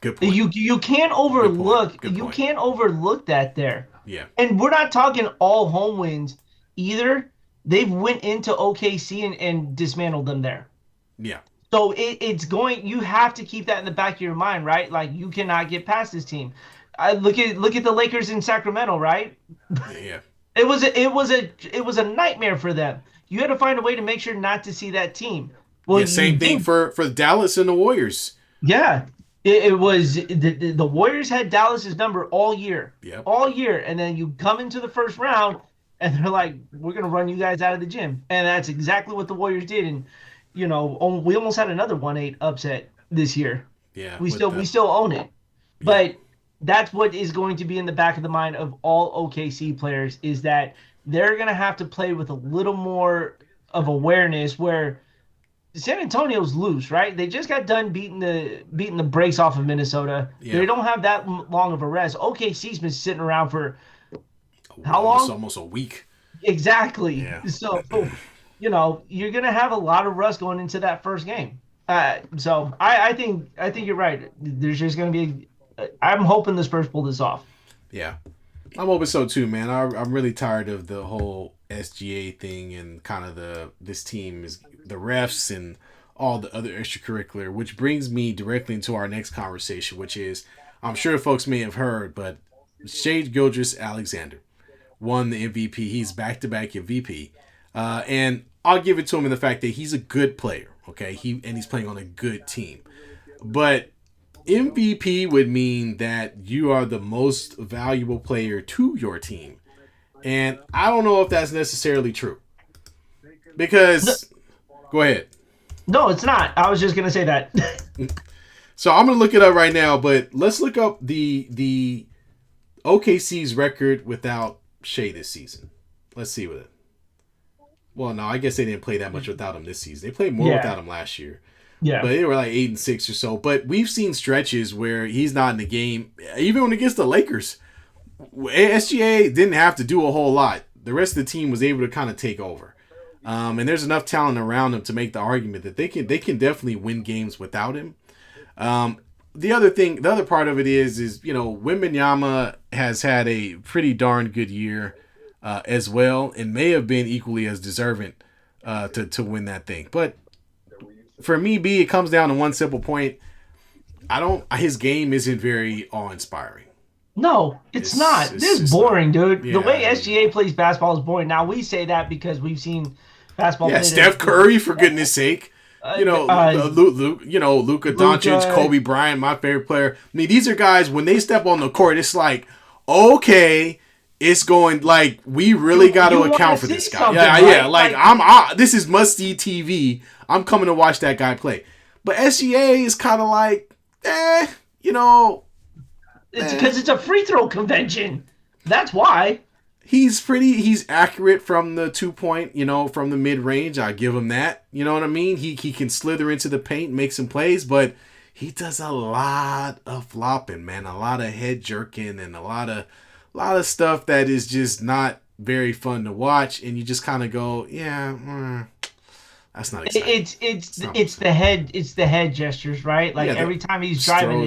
[SPEAKER 1] Good point.
[SPEAKER 2] You can't overlook.
[SPEAKER 1] Good point.
[SPEAKER 2] You can't overlook that there.
[SPEAKER 1] Yeah.
[SPEAKER 2] And we're not talking all home wins either. They've went into OKC and dismantled them there.
[SPEAKER 1] Yeah.
[SPEAKER 2] So it's going. You have to keep that in the back of your mind, right? Like you cannot get past this team. Look at the Lakers in Sacramento, right?
[SPEAKER 1] Yeah.
[SPEAKER 2] It was a nightmare for them. You had to find a way to make sure not to see that team.
[SPEAKER 1] Well, yeah, same thing for Dallas and the Warriors.
[SPEAKER 2] Yeah. It was the Warriors had Dallas's number all year.
[SPEAKER 1] Yep.
[SPEAKER 2] All year. And then you come into the first round and they're like, we're going to run you guys out of the gym. And that's exactly what the Warriors did. And, we almost had another 1-8 upset this year.
[SPEAKER 1] Yeah.
[SPEAKER 2] We still own it. Yeah. But that's what is going to be in the back of the mind of all OKC players is that they're going to have to play with a little more of awareness where San Antonio's loose, right? They just got done beating the brakes off of Minnesota. Yeah. They don't have that long of a rest. OKC's been sitting around for how long?
[SPEAKER 1] Almost a week.
[SPEAKER 2] Exactly.
[SPEAKER 1] Yeah.
[SPEAKER 2] So, you're going to have a lot of rust going into that first game. So I think you're right. There's just going to be I'm hoping the Spurs pull this off.
[SPEAKER 1] Yeah. I'm hoping so too, man. I'm really tired of the whole SGA thing and kind of this team is the refs and all the other extracurricular, which brings me directly into our next conversation, which is, I'm sure folks may have heard, but Shai Gilgeous-Alexander won the MVP. He's back-to-back MVP. And I'll give it to him in the fact that he's a good player, okay? He's playing on a good team. But MVP would mean that you are the most valuable player to your team. And I don't know if that's necessarily true. Because, go ahead.
[SPEAKER 2] No, it's not. I was just going to say that.
[SPEAKER 1] So I'm going to look it up right now, but let's look up the OKC's record without Shai this season. Let's see what it. Well, no, I guess they didn't play that much without him this season. They played more without him last year.
[SPEAKER 2] Yeah.
[SPEAKER 1] But they were like 8-6 or so. But we've seen stretches where he's not in the game. Even when against the Lakers, SGA didn't have to do a whole lot. The rest of the team was able to kind of take over. And there's enough talent around him to make the argument that they can definitely win games without him. The other part of it is Wembanyama has had a pretty darn good year as well, and may have been equally as deserving to win that thing. But for me, it comes down to one simple point. His game isn't very awe-inspiring.
[SPEAKER 2] No, it's not. This is boring, dude. Yeah, the way SGA plays basketball is boring. Now, we say that because we've seen basketball.
[SPEAKER 1] Yeah, Steph Curry, for goodness sake. Luka Doncic, Kobe Bryant, my favorite player. I mean, these are guys, when they step on the court, it's like, okay, it's going, like, we really got to account for this guy. Yeah, right? This is must-see TV. I'm coming to watch that guy play. But SGA is kind of like,
[SPEAKER 2] It's because it's a free throw convention. That's why.
[SPEAKER 1] He's accurate from the 2-point, from the mid-range. I give him that. You know what I mean? He can slither into the paint, make some plays, but he does a lot of flopping, man. A lot of head jerking and a lot of stuff that is just not very fun to watch. And you just kind of go, that's not exciting.
[SPEAKER 2] It's the head gestures, right? Like every time he's driving,
[SPEAKER 1] throwing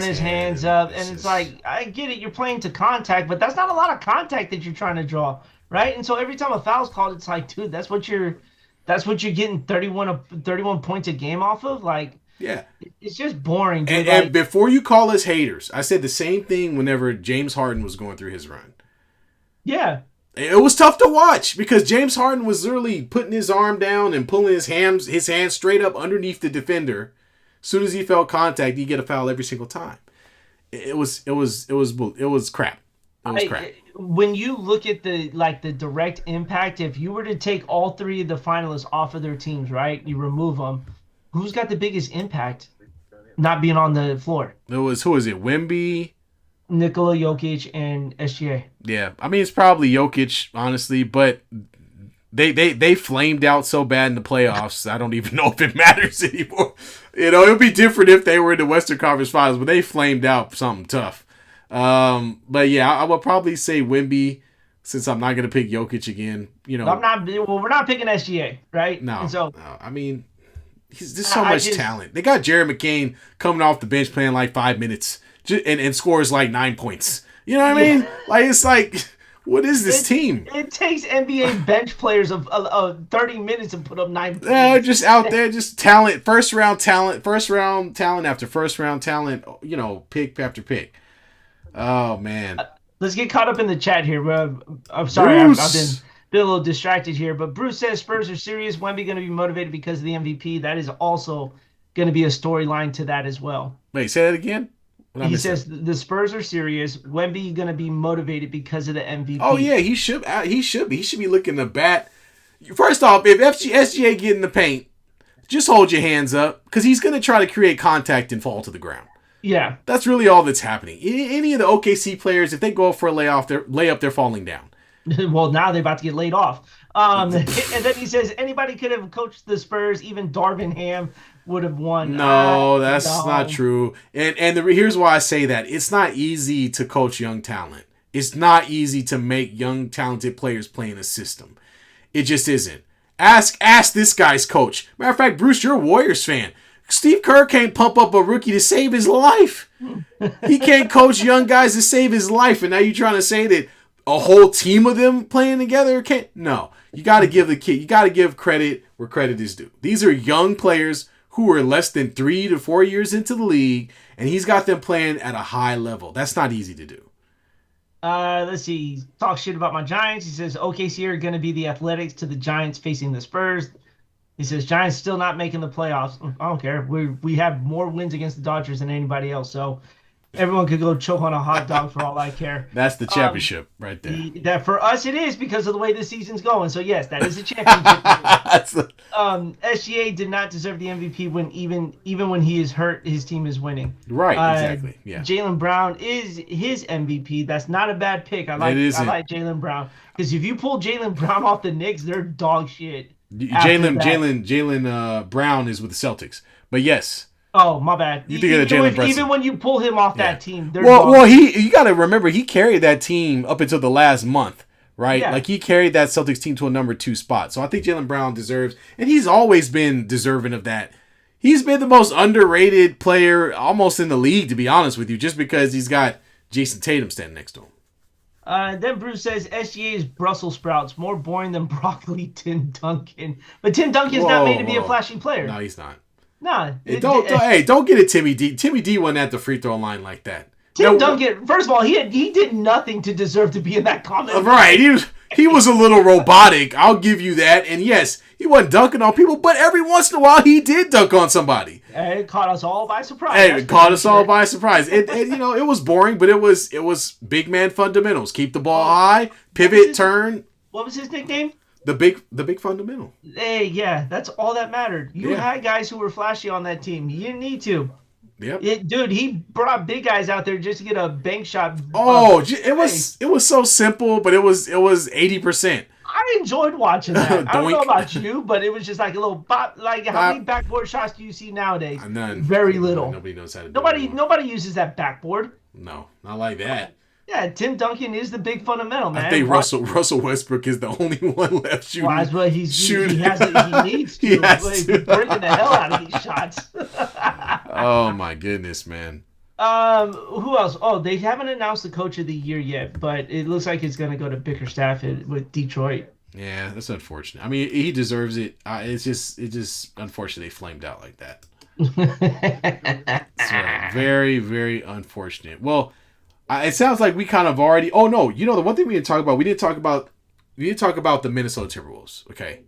[SPEAKER 1] his hands up,
[SPEAKER 2] and it's like, I get it, you're playing to contact, but that's not a lot of contact that you're trying to draw, right? And so every time a foul's called, it's like, dude, that's what you're getting 31 points a game off of, like.
[SPEAKER 1] Yeah,
[SPEAKER 2] it's just boring, dude.
[SPEAKER 1] And before you call us haters, I said the same thing whenever James Harden was going through his run.
[SPEAKER 2] Yeah.
[SPEAKER 1] It was tough to watch because James Harden was literally putting his arm down and pulling his hands straight up underneath the defender. As soon as he felt contact, he'd get a foul every single time. it was crap. It was crap.
[SPEAKER 2] When you look at the direct impact, if you were to take all three of the finalists off of their teams, right? You remove them. Who's got the biggest impact? Not being on the floor.
[SPEAKER 1] Who is it? Wemby,
[SPEAKER 2] Nikola Jokic, and SGA.
[SPEAKER 1] Yeah, I mean it's probably Jokic, honestly, but they flamed out so bad in the playoffs. I don't even know if it matters anymore. It would be different if they were in the Western Conference Finals, but they flamed out something tough. But yeah, I would probably say Wemby, since I'm not gonna pick Jokic again.
[SPEAKER 2] I'm not. Well, we're not picking SGA, right?
[SPEAKER 1] No.
[SPEAKER 2] And so
[SPEAKER 1] no. I mean, there's so much talent. They got Jared McCain coming off the bench playing like 5 minutes and scores like 9 points. You know what I mean? Like it's like. What is this team?
[SPEAKER 2] It takes NBA bench players of 30 minutes to put up 9 points.
[SPEAKER 1] Just out there, just talent, first round talent after first round talent, pick after pick. Oh, man.
[SPEAKER 2] Let's get caught up in the chat here. I'm sorry, I've been a little distracted here, but Bruce says Spurs are serious. Wemby going to be motivated because of the MVP. That is also going to be a storyline to that as well.
[SPEAKER 1] Wait, say that again?
[SPEAKER 2] He says the Spurs are serious. Wemby going to be motivated because of the MVP.
[SPEAKER 1] Oh yeah, he should be. He should be looking to bat. First off, if SGA get in the paint, just hold your hands up because he's going to try to create contact and fall to the ground.
[SPEAKER 2] Yeah,
[SPEAKER 1] that's really all that's happening. Any of the OKC players, if they go for a layup, they're falling down.
[SPEAKER 2] Well, now they're about to get laid off. And then he says anybody could have coached the Spurs, even Darvin Ham would have won.
[SPEAKER 1] No, that's not true. And here's why I say that. It's not easy to coach young talent. It's not easy to make young talented players play in a system. It just isn't. Ask this guy's coach. Matter of fact, Bruce, you're a Warriors fan. Steve Kerr can't pump up a rookie to save his life. He can't coach young guys to save his life. And now you're trying to say that a whole team of them playing together can't? No. You got to give the kid. You got to give credit where credit is due. These are young players who are less than 3 to 4 years into the league, and he's got them playing at a high level. That's not easy to do.
[SPEAKER 2] Let's see. Talk shit about my Giants. He says OKC are going to be the Athletics to the Giants facing the Spurs. He says Giants still not making the playoffs. I don't care. We have more wins against the Dodgers than anybody else, so everyone could go choke on a hot dog for all I care.
[SPEAKER 1] That's the championship right there.
[SPEAKER 2] That for us it is because of the way the season's going. So yes, that is a championship. SGA did not deserve the MVP when even when he is hurt, his team is winning.
[SPEAKER 1] Right, exactly. Yeah.
[SPEAKER 2] Jaylen Brown is his MVP. That's not a bad pick. I like Jaylen Brown because if you pull Jaylen Brown off the Knicks, they're dog shit.
[SPEAKER 1] Jaylen Brown is with the Celtics, but yes.
[SPEAKER 2] Oh, my bad.
[SPEAKER 1] You think of Jalen Brunson.
[SPEAKER 2] Even when you pull him off that team,
[SPEAKER 1] you got to remember he carried that team up until the last month, right? Yeah. Like he carried that Celtics team to a number 2 spot. So I think Jaylen Brown deserves, and he's always been deserving of that. He's been the most underrated player almost in the league, to be honest with you, just because he's got Jason Tatum standing next to him.
[SPEAKER 2] Then Bruce says SGA is Brussels sprouts, more boring than broccoli. Tim Duncan, but Tim Duncan's not made to be a flashy player.
[SPEAKER 1] No, he's not.
[SPEAKER 2] Nah.
[SPEAKER 1] Don't get it, Timmy D. Timmy D wasn't at the free throw line like that.
[SPEAKER 2] Tim Duncan, first of all, he did nothing to deserve to be in that comment.
[SPEAKER 1] Right. He was a little robotic. I'll give you that. And yes, he wasn't dunking on people, but every once in a while he did dunk on somebody.
[SPEAKER 2] It caught us all by surprise.
[SPEAKER 1] It caught us all by surprise. It was boring, but it was big man fundamentals. Keep the ball high, pivot, turn.
[SPEAKER 2] What was his nickname?
[SPEAKER 1] The big fundamental.
[SPEAKER 2] Hey, yeah, that's all that mattered. You had guys who were flashy on that team. You didn't need to.
[SPEAKER 1] Yep.
[SPEAKER 2] Dude, he brought big guys out there just to get a bank shot.
[SPEAKER 1] It was so simple, but it was 80%.
[SPEAKER 2] I enjoyed watching that. I don't know about you, but it was just like a little bop. Like how many backboard shots do you see nowadays?
[SPEAKER 1] None.
[SPEAKER 2] Very little.
[SPEAKER 1] Nobody knows how to do it.
[SPEAKER 2] Nobody uses that backboard.
[SPEAKER 1] No, not like that.
[SPEAKER 2] Yeah, Tim Duncan is the big fundamental, man.
[SPEAKER 1] I think Russell Westbrook is the only one left shooting.
[SPEAKER 2] Well, that's what he needs to. He has to. Breaking the hell out of these shots.
[SPEAKER 1] Oh my goodness, man.
[SPEAKER 2] Who else? Oh, they haven't announced the coach of the year yet, but it looks like it's going to go to Bickerstaff with Detroit.
[SPEAKER 1] Yeah, that's unfortunate. I mean, he deserves it. It's just unfortunate they flamed out like that. It's very, very unfortunate. Well, it sounds like we kind of already. Oh no, the one thing we didn't talk about. We didn't talk about the Minnesota Timberwolves. Okay,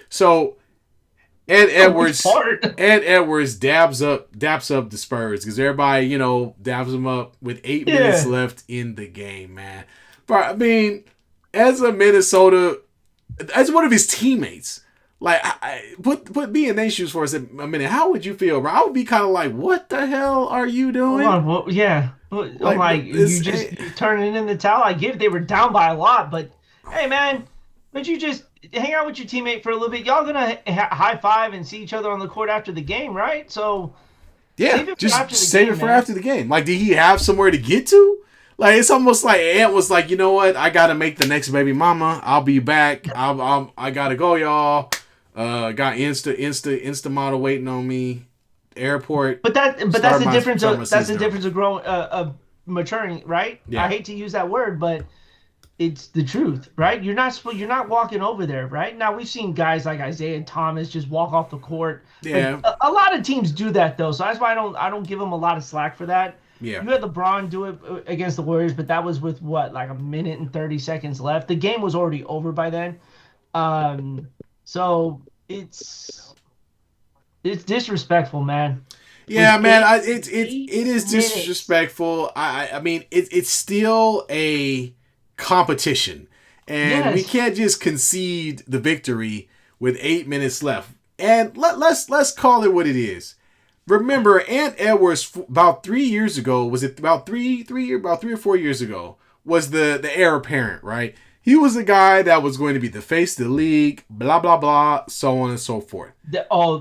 [SPEAKER 1] so And Edwards daps up the Spurs because everybody, dabs them up with 8 minutes left in the game, man. But I mean, as one of his teammates, like, put me in their shoes for a minute. How would you feel, bro? I would be kind of like, what the hell are you doing?
[SPEAKER 2] I'm like, you just turning in the towel. I get they were down by a lot, but hey, man, but you just hang out with your teammate for a little bit. Y'all gonna high five and see each other on the court after the game, right? So
[SPEAKER 1] yeah, just save it for after the game. Like, did he have somewhere to get to? Like, it's almost like Ant was like, you know what? I gotta make the next baby mama. I'll be back. I gotta go, y'all. Got Insta model waiting on me. Airport.
[SPEAKER 2] But that's the difference of growing of maturing, right? Yeah. I hate to use that word, but it's the truth, right? You're not walking over there, right? Now we've seen guys like Isaiah Thomas just walk off the court.
[SPEAKER 1] Yeah.
[SPEAKER 2] A lot of teams do that though, so that's why I don't give them a lot of slack for that.
[SPEAKER 1] Yeah.
[SPEAKER 2] You had LeBron do it against the Warriors, but that was with what, like 1 minute and 30 seconds left. The game was already over by then. So it's disrespectful, man.
[SPEAKER 1] Yeah, man, it is disrespectful. I mean, it's still a competition, and we can't just concede the victory with 8 minutes left. And let's call it what it is. Remember, Ant Edwards about 3 years ago, was it about 3 or 4 years ago, was the heir apparent, right? He was a guy that was going to be the face of the league, blah, blah, blah, so on and so forth.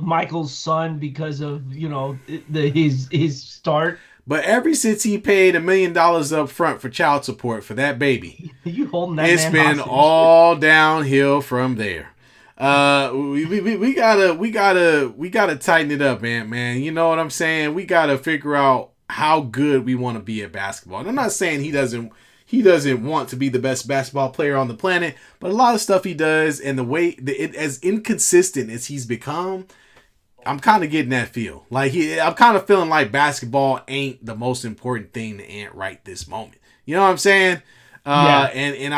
[SPEAKER 2] Michael's son because of, his start.
[SPEAKER 1] But ever since he paid $1 million up front for child support for that baby,
[SPEAKER 2] you holding that
[SPEAKER 1] it's been all downhill from there. We gotta tighten it up, man. You know what I'm saying? We gotta figure out how good we want to be at basketball. And I'm not saying he doesn't want to be the best basketball player on the planet, but a lot of stuff he does and the way as inconsistent as he's become, I'm kind of getting that feel. Like I'm kind of feeling like basketball ain't the most important thing to Ant right this moment. You know what I'm saying? And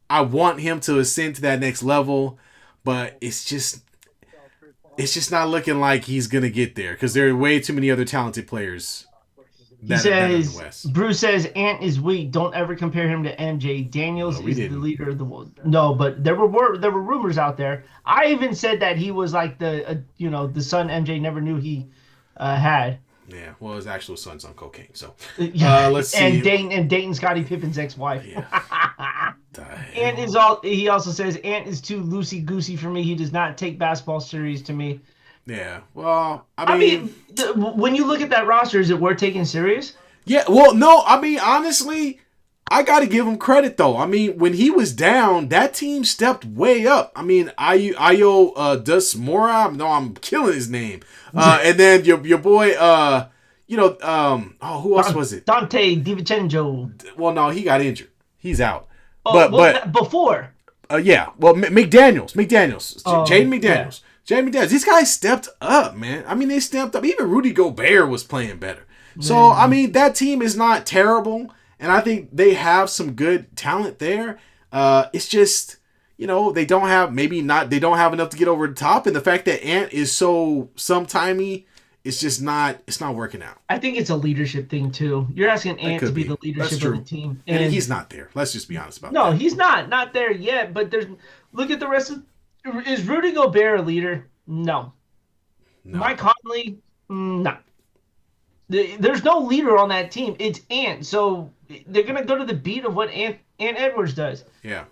[SPEAKER 1] I want him to ascend to that next level, but it's just not looking like he's gonna get there because there are way too many other talented players.
[SPEAKER 2] Bruce says Ant is weak. Don't ever compare him to MJ. Daniels is the leader of the world. No, but there were rumors out there. I even said that he was like the son MJ never knew he had.
[SPEAKER 1] Yeah, well, his actual son's on cocaine. So
[SPEAKER 2] let's see. And Dayton Scottie Pippen's ex-wife.
[SPEAKER 1] Yeah.
[SPEAKER 2] He also says Ant is too loosey goosey for me. He does not take basketball serious to me.
[SPEAKER 1] Yeah, well, I mean
[SPEAKER 2] when you look at that roster, is it worth taking serious?
[SPEAKER 1] Yeah, well, no, I mean, honestly, I got to give him credit, though. I mean, when he was down, that team stepped way up. I mean, Ayo Dusmora, no, I'm killing his name. And then your boy, who else was it?
[SPEAKER 2] Dante DiVincenzo.
[SPEAKER 1] Well, no, he got injured. He's out.
[SPEAKER 2] But before.
[SPEAKER 1] McDaniels. Jaden McDaniels. Yeah. Jamie Daniels, these guys stepped up, man. I mean, they stepped up. Even Rudy Gobert was playing better. So, I mean, that team is not terrible, and I think they have some good talent there. It's just, they don't have enough to get over the top, and the fact that Ant is so sometimey, it's not working out.
[SPEAKER 2] I think it's a leadership thing, too. You're asking Ant to be the leadership of the team.
[SPEAKER 1] And he's not there. Let's just be honest about that.
[SPEAKER 2] No, he's not there yet, but look at the rest of. Is Rudy Gobert a leader? No. Mike Conley? No. There's no leader on that team. It's Ant. So they're going to go to the beat of what Ant Edwards does.
[SPEAKER 1] Yeah.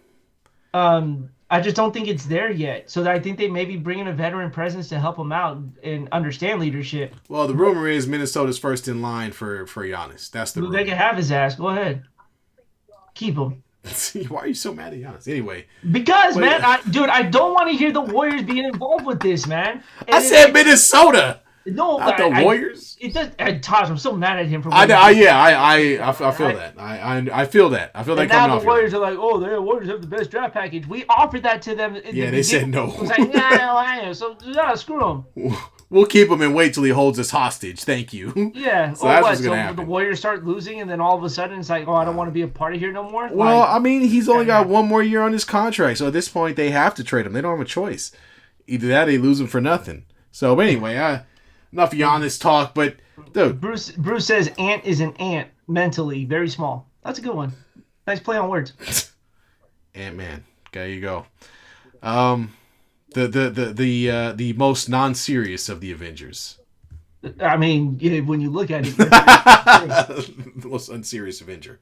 [SPEAKER 2] I just don't think it's there yet. So I think they may be bringing a veteran presence to help them out and understand leadership.
[SPEAKER 1] Well, the rumor is Minnesota's first in line for Giannis. That's the rumor.
[SPEAKER 2] They can have his ass. Go ahead. Keep him.
[SPEAKER 1] Why are you so mad at Giannis? Anyway.
[SPEAKER 2] Because, man, I don't want to hear the Warriors being involved with this, man.
[SPEAKER 1] And I said Minnesota.
[SPEAKER 2] No,
[SPEAKER 1] not the Warriors.
[SPEAKER 2] It does. Taj, I'm so mad at him for.
[SPEAKER 1] I feel that. I feel that. I feel that coming off.
[SPEAKER 2] Now the Warriors are like, the Warriors have the best draft package. We offered that to them.
[SPEAKER 1] They said no.
[SPEAKER 2] It was like, no. So screw them.
[SPEAKER 1] We'll keep him and wait till he holds us hostage. Thank you.
[SPEAKER 2] Yeah.
[SPEAKER 1] So that's what's going to happen.
[SPEAKER 2] The Warriors start losing, and then all of a sudden it's like, I don't want to be a part of here no more?
[SPEAKER 1] Well, I mean, he's only got one more year on his contract. So at this point, they have to trade him. They don't have a choice. Either that or they lose him for nothing. So anyway, enough of Giannis talk. But dude,
[SPEAKER 2] Bruce says ant is an ant mentally, very small. That's a good one. Nice play on words.
[SPEAKER 1] Ant-Man. There you go. The most non-serious of the Avengers.
[SPEAKER 2] I mean, when you look at it,
[SPEAKER 1] the most unserious Avenger.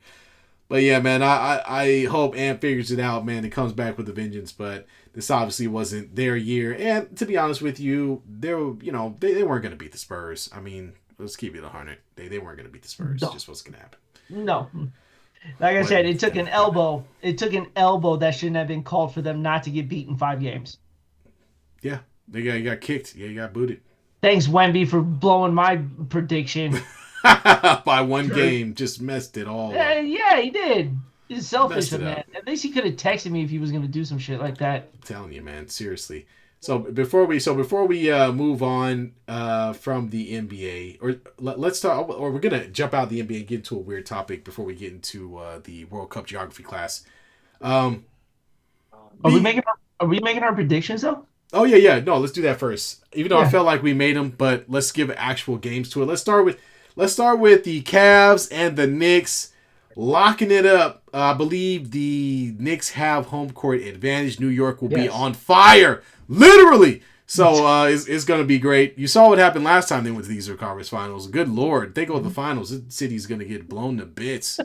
[SPEAKER 1] But yeah, man, I hope Ant figures it out, man. It comes back with a vengeance, but this obviously wasn't their year. And to be honest with you, they weren't going to beat the Spurs. I mean, let's keep it 100. They weren't going to beat the Spurs.
[SPEAKER 2] No.
[SPEAKER 1] It just wasn't going to happen.
[SPEAKER 2] No. Like I said, it took an elbow. It took an elbow that shouldn't have been called for them not to get beat in 5 games.
[SPEAKER 1] Yeah, they got kicked. Yeah, you got booted.
[SPEAKER 2] Thanks, Wemby, for blowing my prediction.
[SPEAKER 1] By one game, just messed it all up.
[SPEAKER 2] Yeah, he did. He's selfish, man. At least he could have texted me if he was going to do some shit like that.
[SPEAKER 1] I'm telling you, man, seriously. So before we move on from the NBA, or let's talk, or we're gonna jump out of the NBA and get into a weird topic before we get into the World Cup geography class. Are
[SPEAKER 2] we making our predictions though?
[SPEAKER 1] Oh yeah. No, let's do that first. Even though I felt like we made them, but let's give actual games to it. Let's start with the Cavs and the Knicks locking it up. I believe the Knicks have home court advantage. New York will be on fire, literally. So it's going to be great. You saw what happened last time they went to the Eastern Conference Finals. Good Lord. They go to the finals. The city's going to get blown to bits.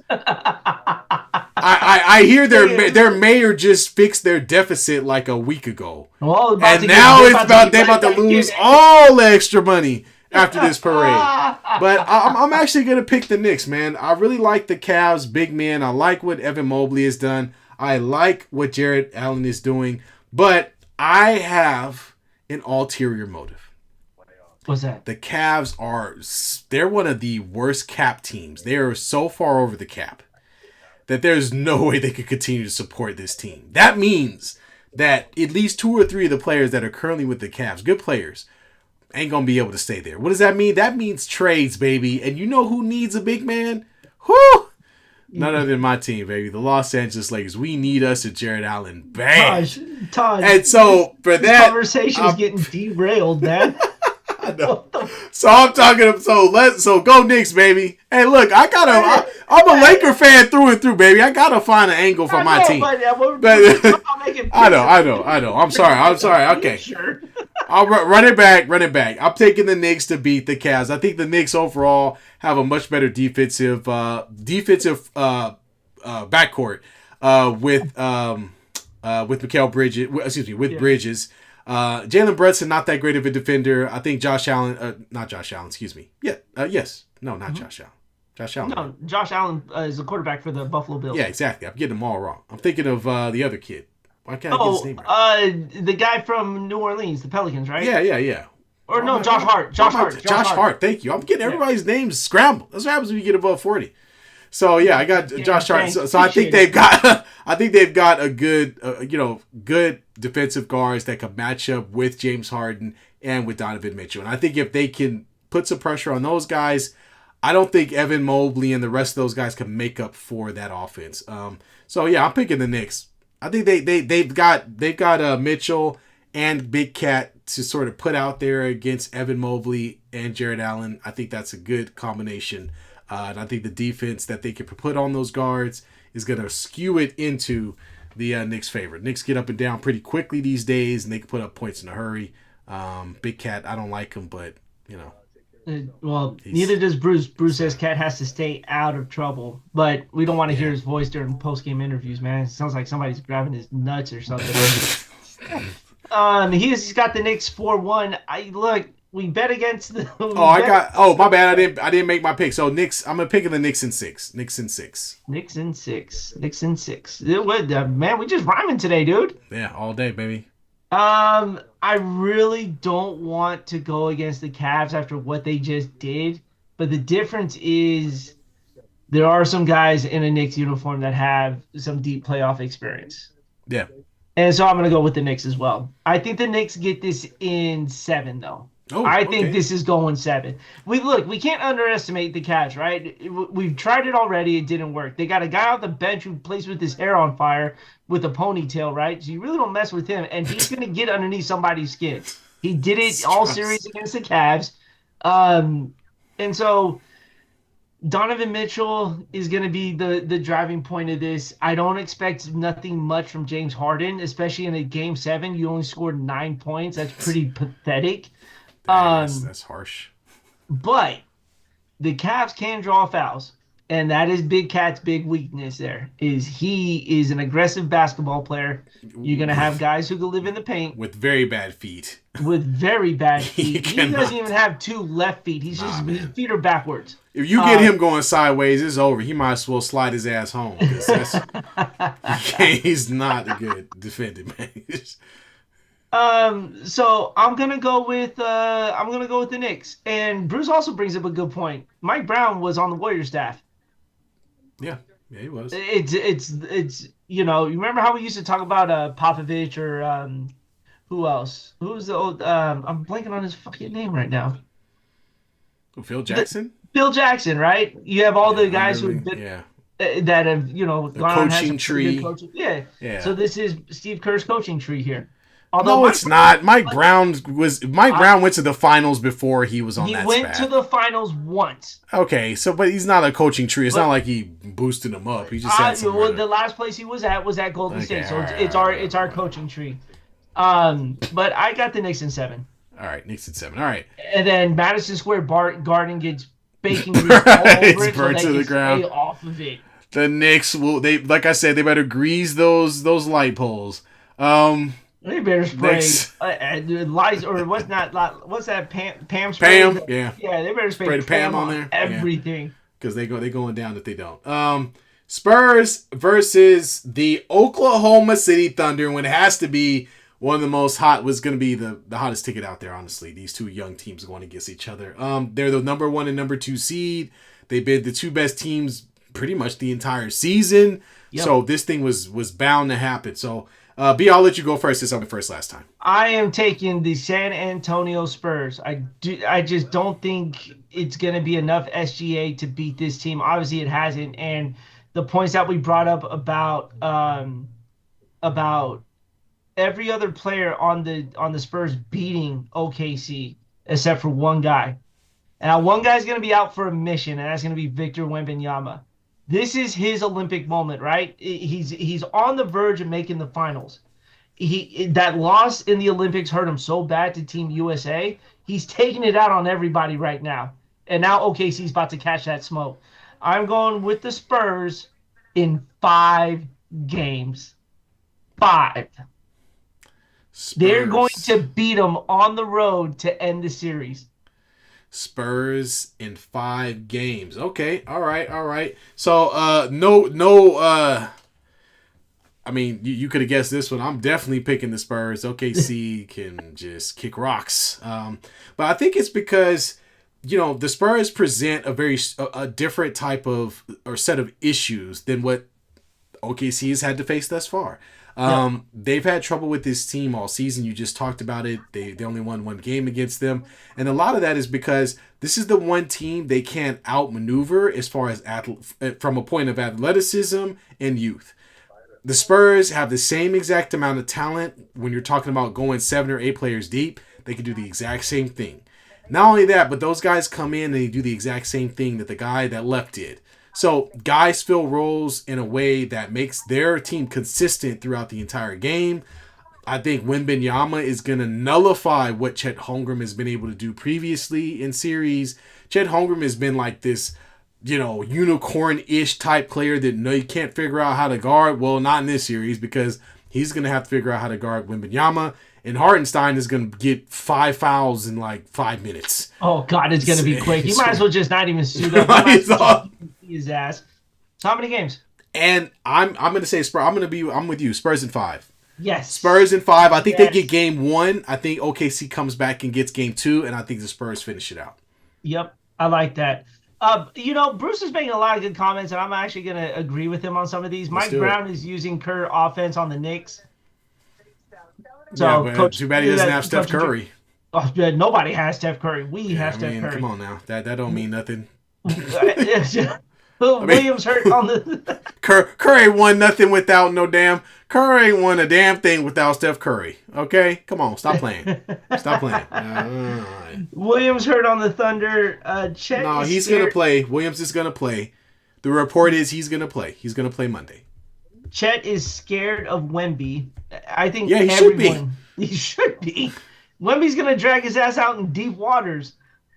[SPEAKER 1] I hear their mayor just fixed their deficit like a week ago.
[SPEAKER 2] Well,
[SPEAKER 1] and now they're about to lose all the extra money after this parade. But I'm actually going to pick the Knicks, man. I really like the Cavs, big man. I like what Evan Mobley has done. I like what Jared Allen is doing. But I have an ulterior motive.
[SPEAKER 2] What's that?
[SPEAKER 1] The Cavs they're one of the worst cap teams. They are so far over the cap that there's no way they could continue to support this team. That means that at least 2 or 3 of the players that are currently with the Cavs, good players, ain't going to be able to stay there. What does that mean? That means trades, baby. And you know who needs a big man? Whew! None other than my team, baby. The Los Angeles Lakers. We need us a Jared Allen bad.
[SPEAKER 2] Taj,
[SPEAKER 1] and so for that
[SPEAKER 2] conversation is getting derailed, man.
[SPEAKER 1] I know. So I'm talking. So go Knicks, baby. Hey, look, I'm a Laker fan through and through, baby. I gotta find an angle for my team. But I know. I'm sorry. Okay.
[SPEAKER 2] Sure.
[SPEAKER 1] I'll run it back. I'm taking the Knicks to beat the Cavs. I think the Knicks overall have a much better defensive backcourt with Mikal Bridges. Bridges. Jalen Brunson, not that great of a defender. I think Josh Allen, not Josh Allen, excuse me. Yeah, yes. No, not Josh Allen. Josh Allen.
[SPEAKER 2] No, Josh Allen is the quarterback for the Buffalo Bills.
[SPEAKER 1] Yeah, exactly. I'm getting them all wrong. I'm thinking of the other kid. Why can't I get his name
[SPEAKER 2] right? The guy from New Orleans, the Pelicans, right?
[SPEAKER 1] Yeah.
[SPEAKER 2] Or no, Josh Hart. Josh Hart.
[SPEAKER 1] Thank you. I'm getting everybody's names scrambled. That's what happens when you get above 40. So yeah, I got Josh Hart. So I think they've got a good, good defensive guards that can match up with James Harden and with Donovan Mitchell. And I think if they can put some pressure on those guys, I don't think Evan Mobley and the rest of those guys can make up for that offense. So yeah, I'm picking the Knicks. I think they've got Mitchell and Big Cat to sort of put out there against Evan Mobley and Jared Allen. I think that's a good combination. And I think the defense that they can put on those guards is going to skew it into the Knicks' favor. Knicks get up and down pretty quickly these days, and they can put up points in a hurry. Big Cat, I don't like him, but,
[SPEAKER 2] neither does Bruce. Bruce says Cat has to stay out of trouble, but we don't want to hear his voice during post-game interviews, man. It sounds like somebody's grabbing his nuts or something. He's got the Knicks 4-1. We bet against the.
[SPEAKER 1] My bad. I didn't make my pick. So Knicks. I'm gonna pick the Knicks in 6. Knicks in 6.
[SPEAKER 2] Man, we just rhyming today, dude.
[SPEAKER 1] Yeah, all day, baby.
[SPEAKER 2] I really don't want to go against the Cavs after what they just did, but the difference is there are some guys in a Knicks uniform that have some deep playoff experience.
[SPEAKER 1] Yeah.
[SPEAKER 2] And so I'm going to go with the Knicks as well. I think the Knicks get this in 7, though.
[SPEAKER 1] Oh,
[SPEAKER 2] I think
[SPEAKER 1] okay.
[SPEAKER 2] this is going 7. We can't underestimate the Cavs, right? We've tried it already. It didn't work. They got a guy off the bench who plays with his hair on fire with a ponytail, right? So you really don't mess with him, and he's going to get underneath somebody's skin. He did it all series against the Cavs. Um, and so Donovan Mitchell is going to be the driving point of this. I don't expect nothing much from James Harden, especially in a game 7. You only scored 9 points. That's pretty pathetic.
[SPEAKER 1] Dang, that's harsh.
[SPEAKER 2] But the Cavs can draw fouls, and that is Big Cat's big weakness. There is he is an aggressive basketball player. You're gonna have guys who can live in the paint
[SPEAKER 1] with very bad feet.
[SPEAKER 2] With very bad feet. He doesn't even have 2 left feet. His feet are backwards.
[SPEAKER 1] If you get him going sideways, it's over. He might as well slide his ass home because he's not a good defender, man.
[SPEAKER 2] So I'm gonna go with the Knicks. And Bruce also brings up a good point. Mike Brown was on the Warriors staff.
[SPEAKER 1] Yeah, he was.
[SPEAKER 2] It's you remember how we used to talk about Popovich or who else? Who's the old I'm blanking on his fucking name right now.
[SPEAKER 1] Phil Jackson?
[SPEAKER 2] Phil Jackson, right? You have all the guys who've been that have, gone on
[SPEAKER 1] coaching tree.
[SPEAKER 2] Yeah. So this is Steve Kerr's coaching tree here.
[SPEAKER 1] Although it's not. Mike Brown went to the finals before he was on that.
[SPEAKER 2] He went to the finals once.
[SPEAKER 1] Okay, but he's not a coaching tree. It's not like he boosted him up. He just had
[SPEAKER 2] the last place he was at Golden State. So it's our coaching tree. But I got the Knicks in 7.
[SPEAKER 1] All right, Knicks in 7. All right.
[SPEAKER 2] And then Madison Square Garden gets bacon grease all over it,
[SPEAKER 1] burnt
[SPEAKER 2] so
[SPEAKER 1] to
[SPEAKER 2] they
[SPEAKER 1] the ground.
[SPEAKER 2] Stay off of it.
[SPEAKER 1] The Knicks like I said, they better grease those light poles.
[SPEAKER 2] They better spray lights or what's that Pam spray?
[SPEAKER 1] Pam, yeah.
[SPEAKER 2] Yeah, they better spray
[SPEAKER 1] the Pam on there.
[SPEAKER 2] Everything.
[SPEAKER 1] Because they're going down if they don't. Spurs versus the Oklahoma City Thunder, when it has to be one of the most hot, was going to be the hottest ticket out there, honestly. These two young teams going against each other. They're the number 1 and number 2 seed. They've been the 2 best teams pretty much the entire season. Yep. So this thing was bound to happen. So, B, I'll let you go first since I went first last time.
[SPEAKER 2] I am taking the San Antonio Spurs. I just don't think it's going to be enough SGA to beat this team. Obviously, it hasn't. And the points that we brought up about every other player on the Spurs beating OKC except for one guy. And now one guy's going to be out for a mission, and that's going to be Victor Wembanyama. This is his Olympic moment, right? He's on the verge of making the finals. That loss in the Olympics hurt him so bad to Team USA. He's taking it out on everybody right now. And now OKC's about to catch that smoke. I'm going with the Spurs in 5 games. 5. Spurs. They're going to beat them on the road to end the series.
[SPEAKER 1] Spurs in 5 games. Okay, all right. So, I mean, you could have guessed this one. I'm definitely picking the Spurs. OKC can just kick rocks. But I think it's because, the Spurs present a different type of or set of issues than what OKC has had to face thus far. They've had trouble with this team all season. You just talked about it. They only won 1 game against them. And a lot of that is because this is the one team they can't outmaneuver as far as from a point of athleticism and youth. The Spurs have the same exact amount of talent. When you're talking about going 7 or 8 players deep, they can do the exact same thing. Not only that, but those guys come in and they do the exact same thing that the guy that left did. So guys fill roles in a way that makes their team consistent throughout the entire game. I think Wembanyama is going to nullify what Chet Holmgren has been able to do previously in series. Chet Holmgren has been like this, unicorn-ish type player that you can't figure out how to guard. Well, not in this series because he's going to have to figure out how to guard Wembanyama. And Hartenstein is going to get 5 fouls in like 5 minutes.
[SPEAKER 2] Oh, God, it's going to be quick. He might as well just not even suit up. His ass. So how many games?
[SPEAKER 1] And I'm going to say Spurs. I'm with you. Spurs in 5.
[SPEAKER 2] Yes.
[SPEAKER 1] Spurs in 5. I think they get game 1. I think OKC comes back and gets game 2, and I think the Spurs finish it out.
[SPEAKER 2] Yep, I like that. Bruce is making a lot of good comments, and I'm actually going to agree with him on some of these. Mike Brown is using Kerr offense on the Knicks.
[SPEAKER 1] So, too bad he doesn't have Steph Curry.
[SPEAKER 2] Oh, nobody has Steph Curry. We have
[SPEAKER 1] I
[SPEAKER 2] Steph
[SPEAKER 1] mean, come
[SPEAKER 2] Curry.
[SPEAKER 1] on now. That don't mean nothing. I mean,
[SPEAKER 2] Williams hurt on the.
[SPEAKER 1] Curry won nothing without no damn. Curry ain't won a damn thing without Steph Curry. Okay, come on, stop playing. Stop playing.
[SPEAKER 2] Williams hurt on the Thunder. Chet
[SPEAKER 1] No,
[SPEAKER 2] is
[SPEAKER 1] he's
[SPEAKER 2] scared.
[SPEAKER 1] gonna play. Williams is gonna play. The report is he's gonna play. He's gonna play Monday.
[SPEAKER 2] Chet is scared of Wemby. I think
[SPEAKER 1] Yeah, he should be.
[SPEAKER 2] He should be. Wemby's gonna drag his ass out in deep waters.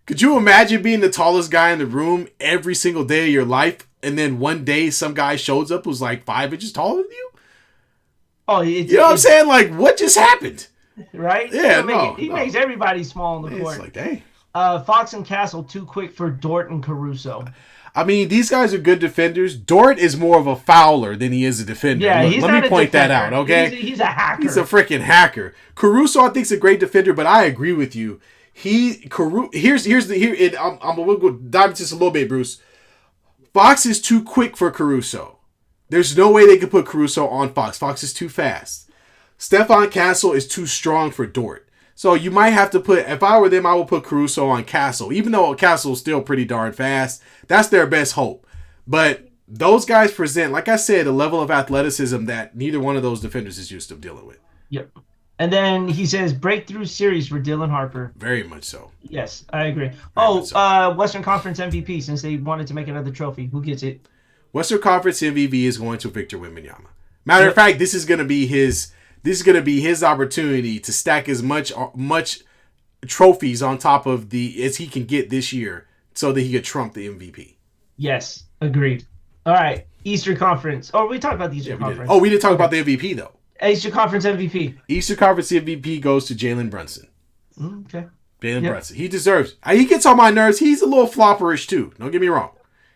[SPEAKER 1] Could you imagine being the tallest guy in the room every single day of your life, and then one day some guy shows up who's like 5 inches taller than you?
[SPEAKER 2] Oh,
[SPEAKER 1] you know what I'm saying? Like, what just happened?
[SPEAKER 2] Right?
[SPEAKER 1] Yeah,
[SPEAKER 2] he makes everybody small on the court.
[SPEAKER 1] It's like, dang.
[SPEAKER 2] Fox and Castle too quick for Dort and Caruso.
[SPEAKER 1] I mean, these guys are good defenders. Dort is more of a fouler than he is a defender.
[SPEAKER 2] Yeah,
[SPEAKER 1] let me point that out, okay?
[SPEAKER 2] He's a hacker.
[SPEAKER 1] He's a freaking hacker. Caruso, I think, is a great defender, but I agree with you. We'll go dive into this a little bit, Bruce. Fox is too quick for Caruso. There's no way they could put Caruso on Fox. Fox is too fast. Stephon Castle is too strong for Dort. So you might have to put, if I were them, I would put Caruso on Castle. Even though Castle is still pretty darn fast, that's their best hope. But those guys present, like I said, a level of athleticism that neither one of those defenders is used to dealing with.
[SPEAKER 2] Yep. And then he says breakthrough series for Dylan Harper.
[SPEAKER 1] Very much so.
[SPEAKER 2] Yes, I agree. Western Conference MVP, since they wanted to make another trophy. Who gets it?
[SPEAKER 1] Western Conference MVP is going to Victor Wembanyama. Matter of fact, this is going to be his opportunity to stack as much trophies on top of as he can get this year, so that he could trump the MVP.
[SPEAKER 2] Yes, agreed. All right, Eastern Conference. Oh, we talked about the Eastern Conference.
[SPEAKER 1] We didn't talk about the MVP though.
[SPEAKER 2] Eastern Conference MVP.
[SPEAKER 1] Eastern Conference MVP goes to Jalen Brunson.
[SPEAKER 2] Okay.
[SPEAKER 1] Jalen Brunson. He deserves. He gets on my nerves. He's a little flopperish too. Don't get me wrong.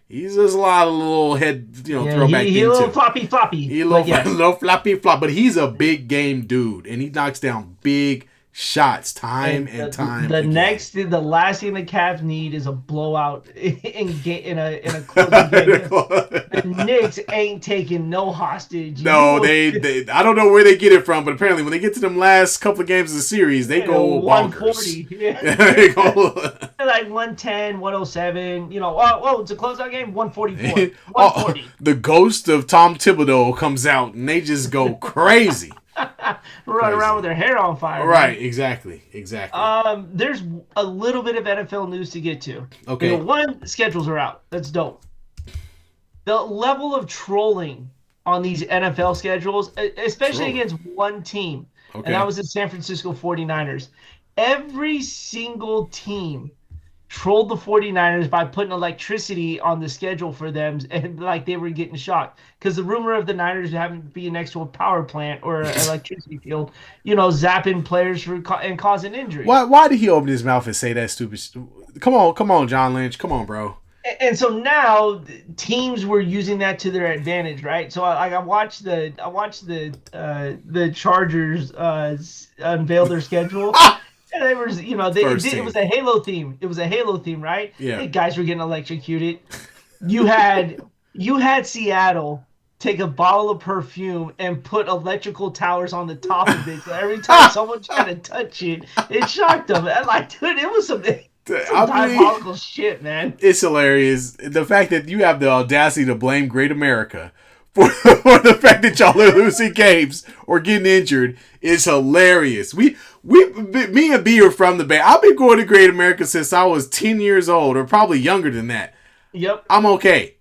[SPEAKER 1] He's just a lot of little head, throwback.
[SPEAKER 2] He's a little floppy.
[SPEAKER 1] He's a little floppy flop, but he's a big game dude, and he knocks down big shots time and time.
[SPEAKER 2] The last thing the Cavs need is a blowout in a closing game. The Knicks ain't taking no hostage.
[SPEAKER 1] No, they I don't know where they get it from, but apparently when they get to them last couple of games of the series, they go bonkers.
[SPEAKER 2] 140. Yeah. They go like 110, 107. It's a closeout game. 144. 140.
[SPEAKER 1] The ghost of Tom Thibodeau comes out, and they just go crazy.
[SPEAKER 2] Run around with their hair on fire.
[SPEAKER 1] Right, man. Exactly.
[SPEAKER 2] There's a little bit of NFL news to get to.
[SPEAKER 1] Okay.
[SPEAKER 2] One, schedules are out. That's dope. The level of trolling on these NFL schedules, especially against one team, and that was the San Francisco 49ers. Every single team trolled the 49ers by putting electricity on the schedule for them, and like they were getting shocked because the rumor of the Niners having to be next to a power plant or an electricity field, zapping players and causing injury.
[SPEAKER 1] Why did he open his mouth and say that stupid? Come on, John Lynch. Come on, bro.
[SPEAKER 2] And so now teams were using that to their advantage, right? So I watched the Chargers unveil their schedule. And they were, it was a Halo theme. It was a Halo theme, right?
[SPEAKER 1] Yeah.
[SPEAKER 2] The guys were getting electrocuted. You had Seattle take a bottle of perfume and put electrical towers on the top of it. So every time someone tried to touch it, it shocked them. And dude, it was some diabolical shit, man.
[SPEAKER 1] It's hilarious. The fact that you have the audacity to blame Great America for the fact that y'all are losing games or getting injured is hilarious. Me and B are from the Bay. I've been going to Great America since I was 10 years old, or probably younger than that.
[SPEAKER 2] Yep.
[SPEAKER 1] I'm okay.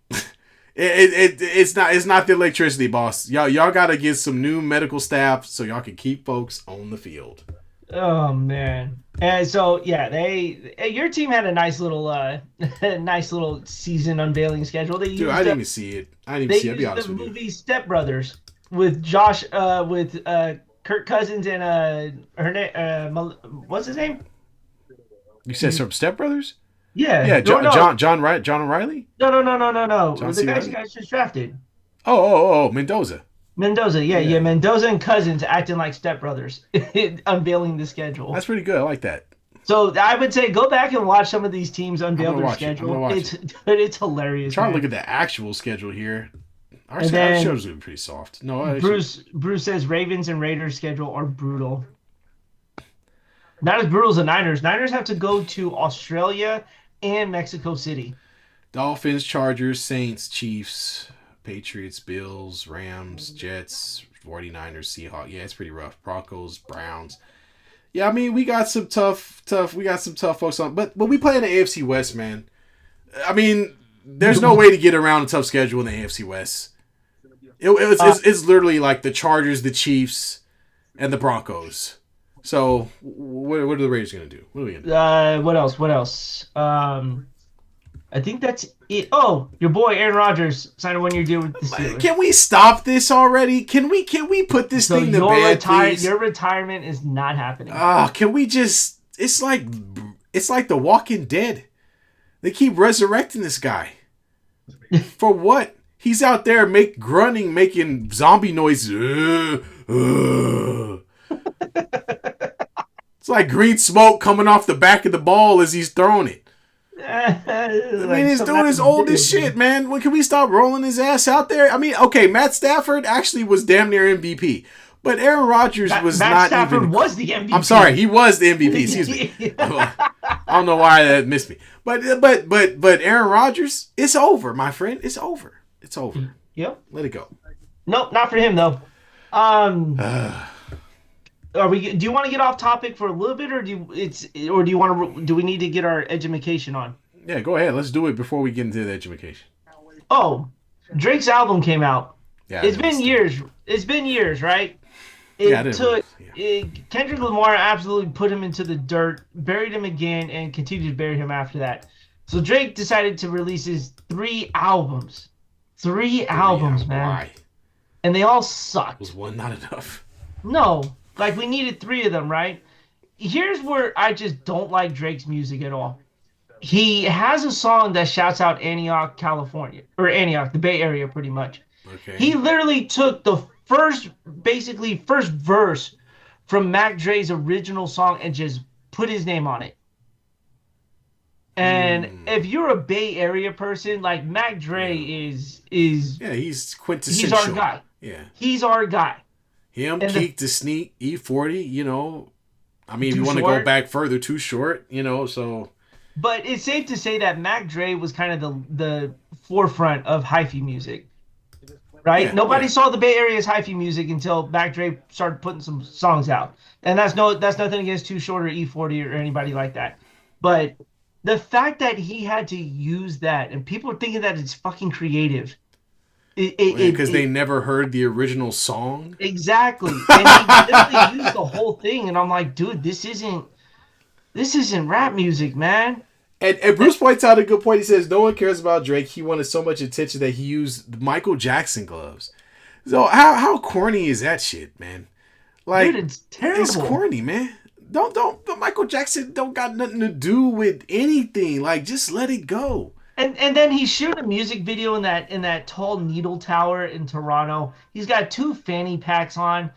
[SPEAKER 1] It's not the electricity, boss. Y'all gotta get some new medical staff so y'all can keep folks on the field.
[SPEAKER 2] Oh man. And so your team had a nice little season unveiling schedule.
[SPEAKER 1] I didn't even see it. I'll be honest with you.
[SPEAKER 2] The movie Step Brothers with Josh with Kirk Cousins and what's his name?
[SPEAKER 1] You said some Step Brothers?
[SPEAKER 2] Yeah.
[SPEAKER 1] Yeah, John O'Reilly?
[SPEAKER 2] No. The guys you guys just drafted.
[SPEAKER 1] Oh, Mendoza.
[SPEAKER 2] Yeah. Mendoza and Cousins acting like stepbrothers, unveiling the schedule.
[SPEAKER 1] That's pretty good. I like that.
[SPEAKER 2] So I would say go back and watch some of these teams unveil their schedule. It's hilarious.
[SPEAKER 1] Trying to look at the actual schedule here. Our schedule's going to be pretty soft. No,
[SPEAKER 2] Bruce says Ravens and Raiders schedule are brutal. Not as brutal as the Niners. Niners have to go to Australia and Mexico City.
[SPEAKER 1] Dolphins, Chargers, Saints, Chiefs, Patriots, Bills, Rams, Jets, 49ers, Seahawks. Yeah, it's pretty rough. Broncos, Browns. Yeah, I mean, we got some tough. We got some tough folks on, but we play in the AFC West, man. I mean, there's no way to get around a tough schedule in the AFC West. It's literally like the Chargers, the Chiefs, and the Broncos. So, what are the Raiders going to do? What are we going to
[SPEAKER 2] do? What else? I think that's it. Oh, your boy Aaron Rodgers signed a 1-year deal with the Steelers.
[SPEAKER 1] Can we stop this already? Can we put this thing to bed, please?
[SPEAKER 2] Your retirement is not happening.
[SPEAKER 1] Can we just... It's like The Walking Dead. They keep resurrecting this guy. For what? He's out there grunting, making zombie noises. It's like green smoke coming off the back of the ball as he's throwing it. I mean, this dude is old as shit, man. Can we stop rolling his ass out there? I mean, okay, Matt Stafford actually was damn near MVP, but Aaron Rodgers was
[SPEAKER 2] Matt
[SPEAKER 1] not
[SPEAKER 2] Stafford
[SPEAKER 1] even...
[SPEAKER 2] was the MVP.
[SPEAKER 1] I'm sorry, he was the MVP. Excuse me. I don't know why that missed me, but Aaron Rodgers, it's over, my friend. It's over. It's over.
[SPEAKER 2] Yep.
[SPEAKER 1] Let it go.
[SPEAKER 2] Nope, not for him though. Do you want to get off topic for a little bit, or do we need to get our education on?
[SPEAKER 1] Yeah, go ahead. Let's do it before we get into the education.
[SPEAKER 2] Oh, Drake's album came out.
[SPEAKER 1] Yeah,
[SPEAKER 2] it's been years. It's been years, right? Kendrick Lamar absolutely put him into the dirt, buried him again, and continued to bury him after that. So Drake decided to release his 3 albums. 3 albums, man.
[SPEAKER 1] Why?
[SPEAKER 2] And they all sucked.
[SPEAKER 1] Was one not enough?
[SPEAKER 2] No. Like, we needed 3 of them, right? Here's where I just don't like Drake's music at all. He has a song that shouts out Antioch, California. Or Antioch, the Bay Area, pretty much.
[SPEAKER 1] Okay.
[SPEAKER 2] He literally took the first verse from Mac Dre's original song and just put his name on it. And if you're a Bay Area person, like, Mac Dre is... Yeah,
[SPEAKER 1] he's quintessential.
[SPEAKER 2] He's our guy.
[SPEAKER 1] Yeah.
[SPEAKER 2] He's our guy.
[SPEAKER 1] Him, Keek, the Sneak, E40, you know. I mean, if you want to go back further, Too Short, you know, so.
[SPEAKER 2] But it's safe to say that Mac Dre was kind of the forefront of hyphy music, right?
[SPEAKER 1] Yeah,
[SPEAKER 2] Nobody saw the Bay Area's hyphy music until Mac Dre started putting some songs out. And that's nothing against Too Short or E40 or anybody like that. But the fact that he had to use that, and people are thinking that it's fucking creative.
[SPEAKER 1] Because they never heard the original song?
[SPEAKER 2] Exactly. And he literally used the whole thing, and I'm like, dude, this isn't rap music, man.
[SPEAKER 1] And Bruce points out a good point. He says, no one cares about Drake. He wanted so much attention that he used Michael Jackson gloves. So how corny is that shit, man? Like,
[SPEAKER 2] dude, it's terrible.
[SPEAKER 1] It's corny, man. Don't Michael Jackson don't got nothing to do with anything. Like, just let it go.
[SPEAKER 2] And then he shot a music video in that tall needle tower in Toronto. He's got 2 fanny packs on.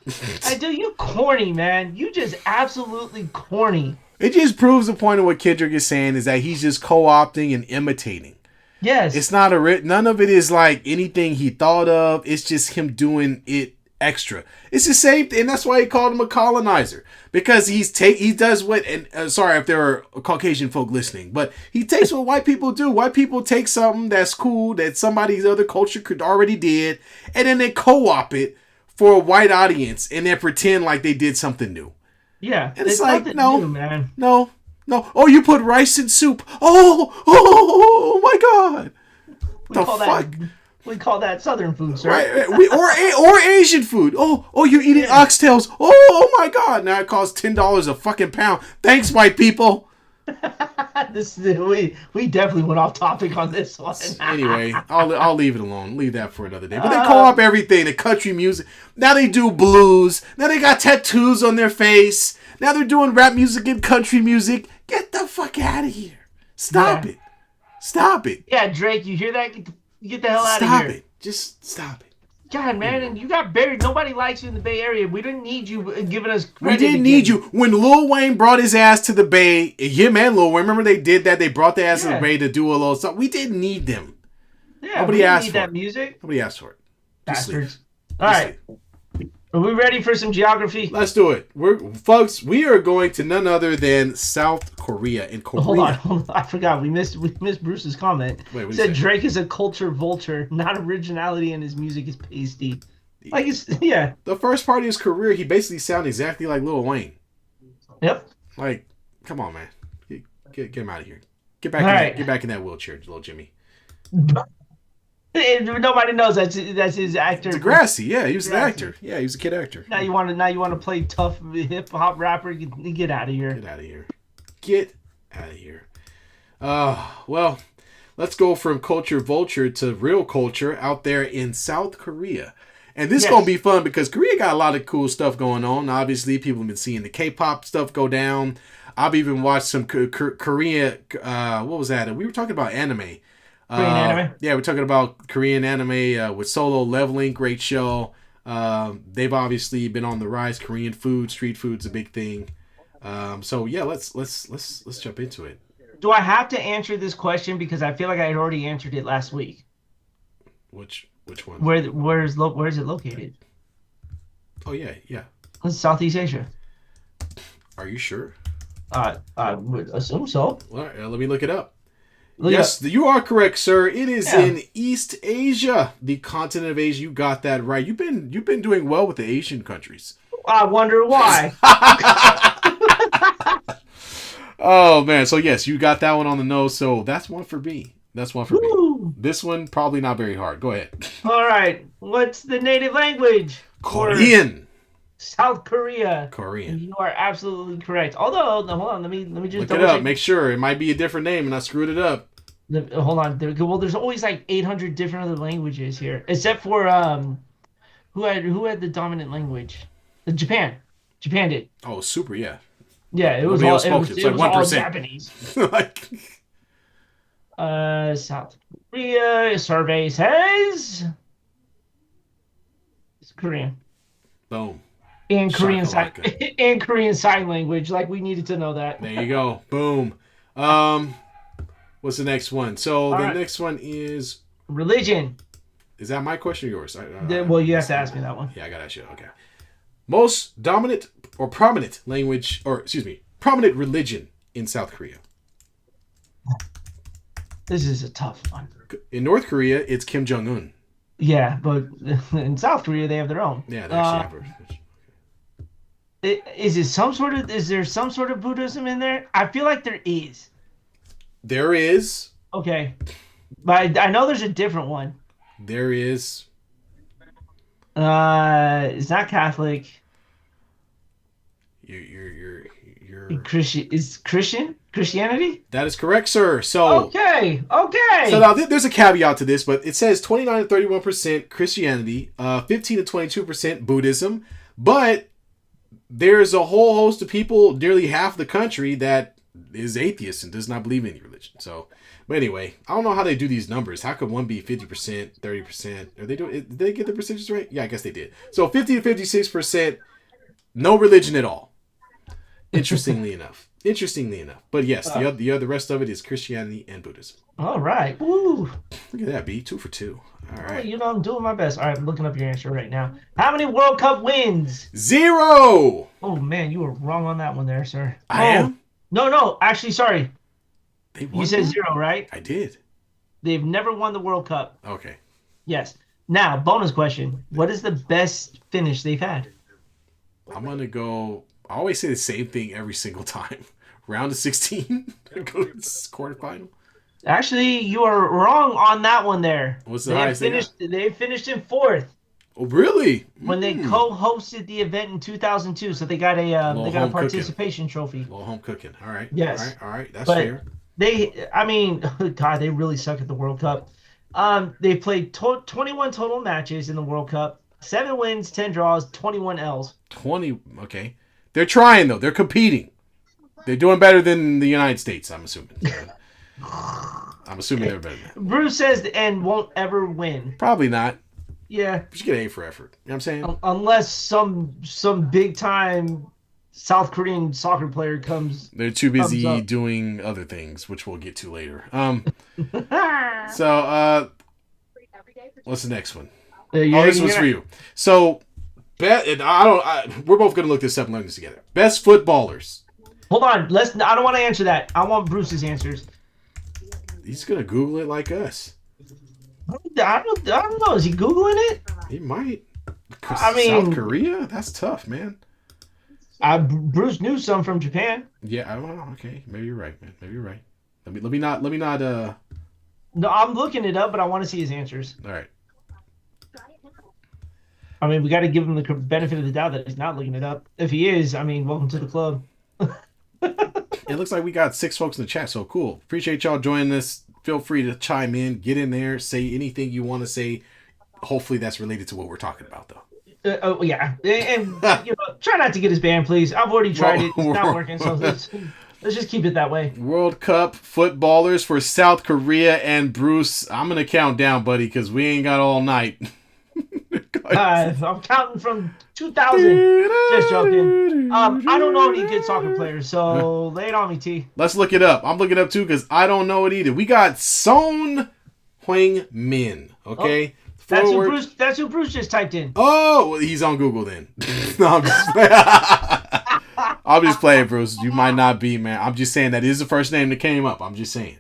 [SPEAKER 2] Dude, you corny, man. You just absolutely corny.
[SPEAKER 1] It just proves the point of what Kendrick is saying is that he's just co-opting and imitating.
[SPEAKER 2] Yes.
[SPEAKER 1] It's not none of it is like anything he thought of. It's just him doing it extra. It's the same thing, and that's why he called him a colonizer, because he does what, and sorry if there are Caucasian folk listening, but he takes what white people do. White people take something that's cool that somebody's other culture could already did, and then they co-op it for a white audience and then pretend like they did something new.
[SPEAKER 2] Yeah,
[SPEAKER 1] and it's like no,
[SPEAKER 2] new, man.
[SPEAKER 1] no. Oh, you put rice in soup. Oh my God! The fuck.
[SPEAKER 2] We call that Southern food, sir.
[SPEAKER 1] Right. Or Asian food. Oh, you're eating oxtails. Oh my God! Now it costs $10 a fucking pound. Thanks, white people.
[SPEAKER 2] We definitely went off topic on this one.
[SPEAKER 1] Anyway, I'll leave it alone. Leave that for another day. But they co-op everything. The country music. Now they do blues. Now they got tattoos on their face. Now they're doing rap music and country music. Get the fuck out of here. Stop it. Stop it.
[SPEAKER 2] Yeah, Drake, you hear that? Get the hell out of here.
[SPEAKER 1] Stop it. Just stop it.
[SPEAKER 2] God, man, and you got buried. Nobody likes you in the Bay Area. We didn't need you giving us credit.
[SPEAKER 1] We didn't need you. When Lil Wayne brought his ass to the Bay, him and Lil Wayne, remember they did that? They brought their ass to the Bay to do a little stuff. We didn't need them.
[SPEAKER 2] Yeah, nobody asked for that music.
[SPEAKER 1] Nobody asked for it.
[SPEAKER 2] Bastards. All right. Are we ready for some geography?
[SPEAKER 1] Let's do it. Folks, we are going to none other than South Korea. In Korea.
[SPEAKER 2] Hold on. I forgot. We missed Bruce's comment.
[SPEAKER 1] Wait, what
[SPEAKER 2] said Drake is a culture vulture, not originality, and his music is pasty. Like
[SPEAKER 1] The first part of his career, he basically sounded exactly like Lil Wayne.
[SPEAKER 2] Yep.
[SPEAKER 1] Like, come on, man. Get him out of here. Get back in that wheelchair, little Jimmy.
[SPEAKER 2] Nobody knows that's his actor.
[SPEAKER 1] Degrassi, yeah, he was an actor. Yeah, he was a kid actor.
[SPEAKER 2] Now you want to play tough hip hop rapper? Get out of here.
[SPEAKER 1] Get out of here. Get out of here. Well, let's go from culture vulture to real culture out there in South Korea. And this is going to be fun because Korea got a lot of cool stuff going on. Obviously, people have been seeing the K-pop stuff go down. I've even watched some Korea. What was that? We were talking about anime.
[SPEAKER 2] Korean anime?
[SPEAKER 1] Yeah, we're talking about Korean anime with Solo Leveling. Great show. They've obviously been on the rise. Korean food, street food's a big thing. So yeah, let's jump into it.
[SPEAKER 2] Do I have to answer this question because I feel like I had already answered it last week?
[SPEAKER 1] Which one?
[SPEAKER 2] Where is it located?
[SPEAKER 1] Oh yeah.
[SPEAKER 2] It's Southeast Asia.
[SPEAKER 1] Are you sure?
[SPEAKER 2] I would assume so.
[SPEAKER 1] All right, let me look it up. Yes, you are correct, sir. It is in East Asia, the continent of Asia. You got that right. You've been doing well with the Asian countries.
[SPEAKER 2] I wonder why.
[SPEAKER 1] Oh man, so yes, you got that one on the nose. So that's one for me. Me. This one probably not very hard. Go ahead.
[SPEAKER 2] All right. What's the native language?
[SPEAKER 1] Korean.
[SPEAKER 2] South Korea.
[SPEAKER 1] Korean.
[SPEAKER 2] You are absolutely correct. Although, hold on, let me just
[SPEAKER 1] look it up. Make sure it might be a different name, and I screwed it up.
[SPEAKER 2] Hold on. There's always like 800 different other languages here, except for who had the dominant language? Japan. Japan did.
[SPEAKER 1] Oh, super, yeah.
[SPEAKER 2] Yeah, it was all Japanese.
[SPEAKER 1] Like.
[SPEAKER 2] South Korea survey says it's Korean.
[SPEAKER 1] Boom.
[SPEAKER 2] And Korean sign language. Like we needed to know that.
[SPEAKER 1] There you go. Boom. What's the next one? So next one is
[SPEAKER 2] religion.
[SPEAKER 1] Is that my question or yours?
[SPEAKER 2] Well, you have to ask me that one.
[SPEAKER 1] Yeah, I gotta ask you. Okay. Most dominant or prominent prominent religion in South Korea.
[SPEAKER 2] This is a tough one.
[SPEAKER 1] In North Korea, it's Kim Jong-un.
[SPEAKER 2] Yeah, but in South Korea, they have their own.
[SPEAKER 1] Yeah, they actually have.
[SPEAKER 2] Is there some sort of Buddhism in there? I feel like there is.
[SPEAKER 1] There is.
[SPEAKER 2] Okay. But I know there's a different one.
[SPEAKER 1] There is.
[SPEAKER 2] It's not Catholic.
[SPEAKER 1] You're
[SPEAKER 2] Christianity?
[SPEAKER 1] That is correct, sir. So
[SPEAKER 2] okay.
[SPEAKER 1] So now there's a caveat to this, but it says 29 to 31% Christianity, 15 to 22% Buddhism, but there's a whole host of people, nearly half the country, that is atheist and does not believe in any religion. So, but anyway, I don't know how they do these numbers. How could one be 50%, 30%? Did they get the percentages right? Yeah, I guess they did. So 50 to 56%, no religion at all. Interestingly enough. But yes, the rest of it is Christianity and Buddhism.
[SPEAKER 2] All right. Woo.
[SPEAKER 1] Look at that, B. 2 for 2. All right.
[SPEAKER 2] I'm doing my best. All right, I'm looking up your answer right now. How many World Cup wins?
[SPEAKER 1] 0.
[SPEAKER 2] Oh, man, you were wrong on that one there, sir.
[SPEAKER 1] I am?
[SPEAKER 2] No. Actually, sorry. You said 0, right?
[SPEAKER 1] I did.
[SPEAKER 2] They've never won the World Cup.
[SPEAKER 1] Okay.
[SPEAKER 2] Yes. Now, bonus question. What is the best finish they've had?
[SPEAKER 1] I'm going to go... I always say the same thing every single time. Round of 16, go to quarterfinal.
[SPEAKER 2] Actually, you are wrong on that one there.
[SPEAKER 1] What's the highest
[SPEAKER 2] they finished in 4th.
[SPEAKER 1] Oh, really?
[SPEAKER 2] When they co-hosted the event in 2002, so they got a participation trophy.
[SPEAKER 1] A little home cooking. All right.
[SPEAKER 2] Yes.
[SPEAKER 1] All right. That's fair.
[SPEAKER 2] God, they really suck at the World Cup. They played 21 total matches in the World Cup. 7 wins, 10 draws, 21 L's.
[SPEAKER 1] 20. Okay. They're trying, though. They're competing. They're doing better than the United States, I'm assuming. I'm assuming they're better than that.
[SPEAKER 2] Bruce says the end won't ever win.
[SPEAKER 1] Probably not.
[SPEAKER 2] Yeah.
[SPEAKER 1] But you get A for effort. You know what I'm saying?
[SPEAKER 2] Unless some big-time South Korean soccer player comes.
[SPEAKER 1] They're too busy doing other things, which we'll get to later. So, what's the next one?
[SPEAKER 2] This
[SPEAKER 1] one's for you. So... We're both gonna look this up and learn this together. Best footballers.
[SPEAKER 2] Hold on. I don't want to answer that. I want Bruce's answers.
[SPEAKER 1] He's gonna Google it like us.
[SPEAKER 2] I don't know. Is he Googling it?
[SPEAKER 1] He might.
[SPEAKER 2] I mean,
[SPEAKER 1] South Korea? That's tough, man.
[SPEAKER 2] Bruce knew some from Japan.
[SPEAKER 1] Yeah, I don't know. Okay, maybe you're right, man. Maybe you're right. Let me not.
[SPEAKER 2] No, I'm looking it up, but I want to see his answers.
[SPEAKER 1] All right.
[SPEAKER 2] I mean, we got to give him the benefit of the doubt that he's not looking it up. If he is, I mean, welcome to the club.
[SPEAKER 1] It looks like we got 6 folks in the chat, so cool. Appreciate y'all joining us. Feel free to chime in, get in there, say anything you want to say. Hopefully that's related to what we're talking about, though.
[SPEAKER 2] Oh yeah, and try not to get his banned, please. I've already tried it; it's not working. So let's just keep it that way.
[SPEAKER 1] World Cup footballers for South Korea and Bruce. I'm gonna count down, buddy, because we ain't got all night.
[SPEAKER 2] I'm counting from 2000. Just joking. I don't know any good soccer players, so lay it on me, T.
[SPEAKER 1] Let's look it up. I'm looking it up too because I don't know it either. We got Son Heung-min. Okay.
[SPEAKER 2] Oh. That's who Bruce just typed in.
[SPEAKER 1] Oh, well, he's on Google then. No, I'm just playing, Bruce. You might not be, man. I'm just saying that is the first name that came up. I'm just saying.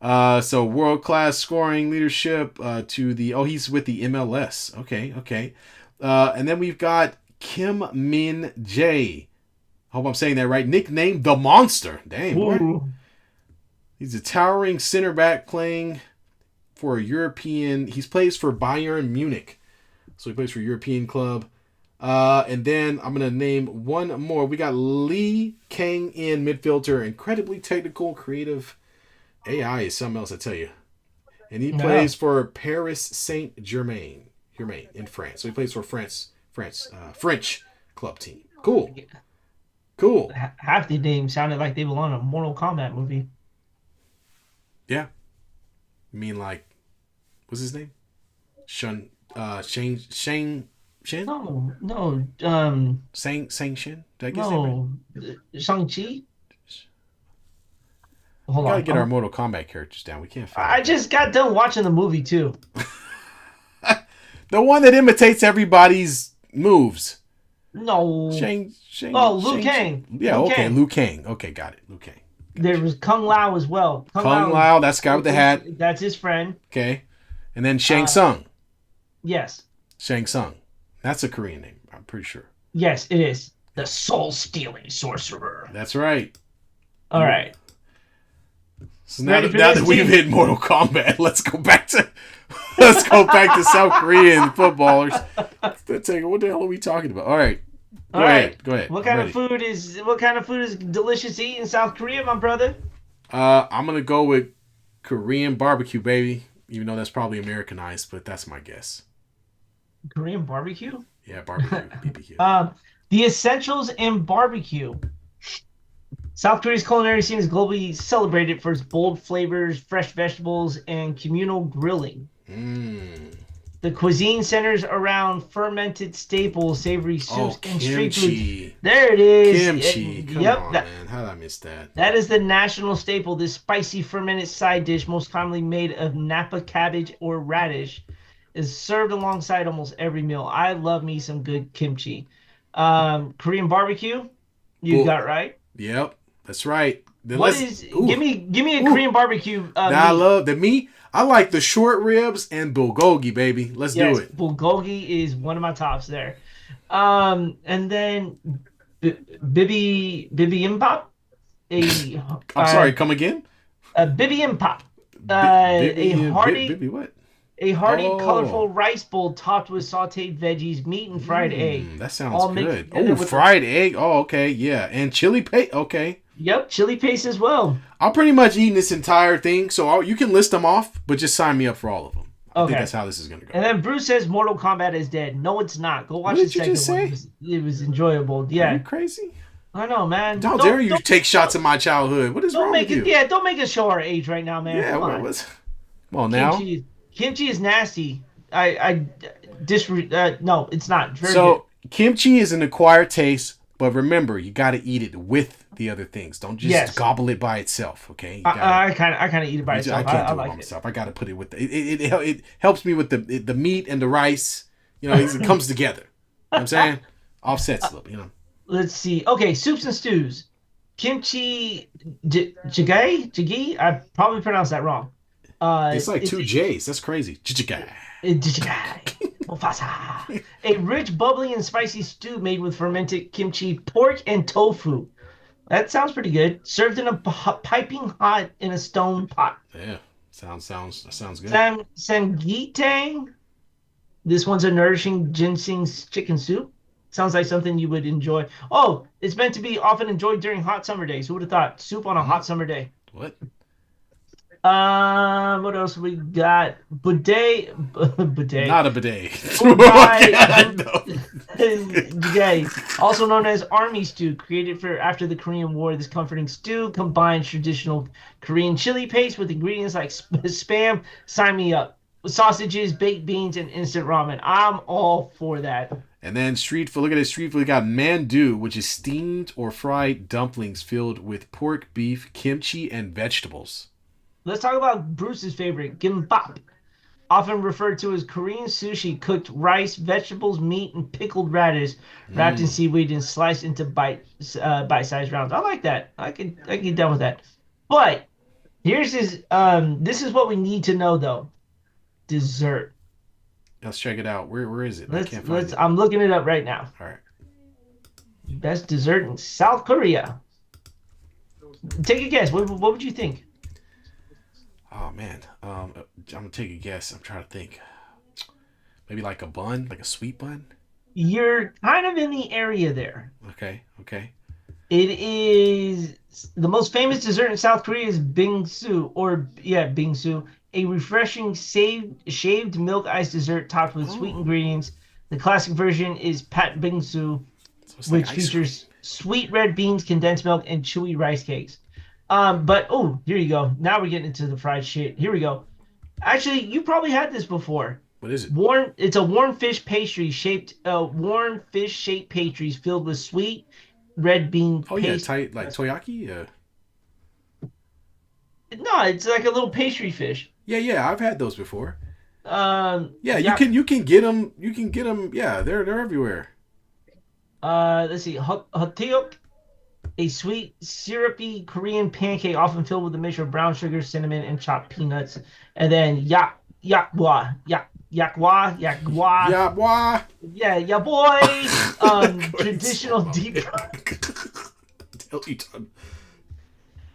[SPEAKER 1] So world-class scoring leadership he's with the MLS. Okay. And then we've got Kim Min Jae. Hope I'm saying that right. Nicknamed the Monster. Dang, boy. He's a towering center back playing for a European. He plays for Bayern Munich. So he plays for a European club. And then I'm going to name one more. We got Lee Kang-in, midfielder. Incredibly technical, creative. AI is something else, I tell you. And he plays for Paris Saint-Germain in France. So he plays for French club team. Cool.
[SPEAKER 2] Half the names sounded like they belong in a Mortal Kombat movie.
[SPEAKER 1] Yeah. You mean like, what's his name? Shang Shin?
[SPEAKER 2] No.
[SPEAKER 1] Sang Shin? Did I get his name right?
[SPEAKER 2] Shang-Chi?
[SPEAKER 1] We gotta get our Mortal Kombat characters down. We can't find
[SPEAKER 2] I just got done watching the movie too.
[SPEAKER 1] The one that imitates everybody's moves.
[SPEAKER 2] No. Liu Kang.
[SPEAKER 1] Yeah, okay, Liu Kang. Okay, got it. Liu Kang.
[SPEAKER 2] There was Kung Lao as well.
[SPEAKER 1] Kung Lao, that's the guy with the hat.
[SPEAKER 2] That's his friend.
[SPEAKER 1] Okay. And then Shang Tsung.
[SPEAKER 2] Yes.
[SPEAKER 1] Shang Tsung. That's a Korean name, I'm pretty sure.
[SPEAKER 2] Yes, it is. The soul-stealing sorcerer.
[SPEAKER 1] That's right.
[SPEAKER 2] All right.
[SPEAKER 1] So now that we've hit Mortal Kombat, let's go back to South Korean footballers. What the hell are we talking about? All right. Go ahead.
[SPEAKER 2] What kind of food is delicious to eat in South Korea, my brother?
[SPEAKER 1] I'm gonna go with Korean barbecue, baby. Even though that's probably Americanized, but that's my guess.
[SPEAKER 2] Korean barbecue?
[SPEAKER 1] Yeah, barbecue, BBQ.
[SPEAKER 2] The essentials in barbecue. South Korea's culinary scene is globally celebrated for its bold flavors, fresh vegetables, and communal grilling. The cuisine centers around fermented staples, savory soups, and street food. There it is.
[SPEAKER 1] Kimchi. Come on, man. How did I miss that?
[SPEAKER 2] That is the national staple. This spicy fermented side dish, most commonly made of napa cabbage or radish, is served alongside almost every meal. I love me some good kimchi. Korean barbecue, you got right.
[SPEAKER 1] Yep, that's right.
[SPEAKER 2] Then give me a Korean barbecue.
[SPEAKER 1] I love the meat. I like the short ribs and bulgogi, baby. Let's do it.
[SPEAKER 2] Bulgogi is one of my tops there. And then bibimbap.
[SPEAKER 1] I'm sorry, come again?
[SPEAKER 2] Bibimbap. A hearty, colorful rice bowl topped with sautéed veggies, meat, and fried egg.
[SPEAKER 1] That sounds good. Oh, fried egg. Oh, okay, yeah. And chili paste. Okay.
[SPEAKER 2] Yep, chili paste as well.
[SPEAKER 1] I'm pretty much eating this entire thing, so you can list them off, but just sign me up for all of them. I think that's how this is going to go.
[SPEAKER 2] And then Bruce says Mortal Kombat is dead. No, it's not. Go watch the second one. It was enjoyable. Yeah.
[SPEAKER 1] Are you crazy?
[SPEAKER 2] I know, man.
[SPEAKER 1] How dare you take shots at my childhood? What is wrong with you?
[SPEAKER 2] Yeah, don't make us show our age right now, man.
[SPEAKER 1] Yeah,
[SPEAKER 2] come on.
[SPEAKER 1] Well, now.
[SPEAKER 2] Kimchi is nasty. No, it's not. Very
[SPEAKER 1] good. Kimchi is an acquired taste, but remember, you got to eat it with the other things. Don't just gobble it by itself. Okay.
[SPEAKER 2] I kind of eat it by itself.
[SPEAKER 1] I can't do it by myself. I got to put it with it helps me with the meat and the rice. You know, it comes together. I'm saying? Offsets a little, you know.
[SPEAKER 2] Let's see. Okay, soups and stews. Kimchi jjigae? I probably pronounced that wrong.
[SPEAKER 1] It's like
[SPEAKER 2] It's
[SPEAKER 1] two J's. That's crazy. Jjigae.
[SPEAKER 2] jjigae. Mufasa. A rich, bubbly, and spicy stew made with fermented kimchi, pork, and tofu. That sounds pretty good. Served in a piping hot in a stone pot.
[SPEAKER 1] Yeah. Sounds good.
[SPEAKER 2] Samgitang. This one's a nourishing ginseng chicken soup. Sounds like something you would enjoy. Oh, it's meant to be often enjoyed during hot summer days. Who would have thought? Soup on a hot summer day.
[SPEAKER 1] What?
[SPEAKER 2] What else we got? Bidet. Bidet.
[SPEAKER 1] Not a bidet.
[SPEAKER 2] Okay, also known as army stew, created for after the Korean War. This comforting stew combines traditional Korean chili paste with ingredients like spam. Sign me up. With sausages, baked beans, and instant ramen. I'm all for that.
[SPEAKER 1] And then street food. Look at this street food. We got mandu, which is steamed or fried dumplings filled with pork, beef, kimchi, and vegetables.
[SPEAKER 2] Let's talk about Bruce's favorite, gimbap. Often referred to as Korean sushi, cooked rice, vegetables, meat, and pickled radish, wrapped in seaweed and sliced into bite-sized rounds. I like that. I can get down with that. But here's his. This is what we need to know though. Dessert.
[SPEAKER 1] Let's check it out. Where is it? I can't find it.
[SPEAKER 2] I'm looking it up right now.
[SPEAKER 1] All right.
[SPEAKER 2] Best dessert in South Korea. Take a guess. What would you think?
[SPEAKER 1] Oh man, I'm gonna take a guess. I'm trying to think. Maybe like a bun, like a sweet bun.
[SPEAKER 2] You're kind of in the area there.
[SPEAKER 1] Okay.
[SPEAKER 2] It is the most famous dessert in South Korea is bingsu, bingsu, a refreshing shaved milk ice dessert topped with sweet ingredients. The classic version is pat bingsu, which features sweet red beans, condensed milk, and chewy rice cakes. But here you go. Now we're getting into the fried shit. Here we go. Actually, you probably had this before.
[SPEAKER 1] What is it?
[SPEAKER 2] It's a warm fish pastry shaped pastries filled with sweet red bean paste.
[SPEAKER 1] Yeah, tight like toyaki.
[SPEAKER 2] No, it's like a little pastry fish.
[SPEAKER 1] Yeah, I've had those before.
[SPEAKER 2] Yeah,
[SPEAKER 1] you can get them. You can get them. Yeah, they're everywhere.
[SPEAKER 2] Let's see, hoteok, a sweet, syrupy Korean pancake often filled with a mixture of brown sugar, cinnamon, and chopped peanuts. And then yakwa. Yeah, boy. Traditional deep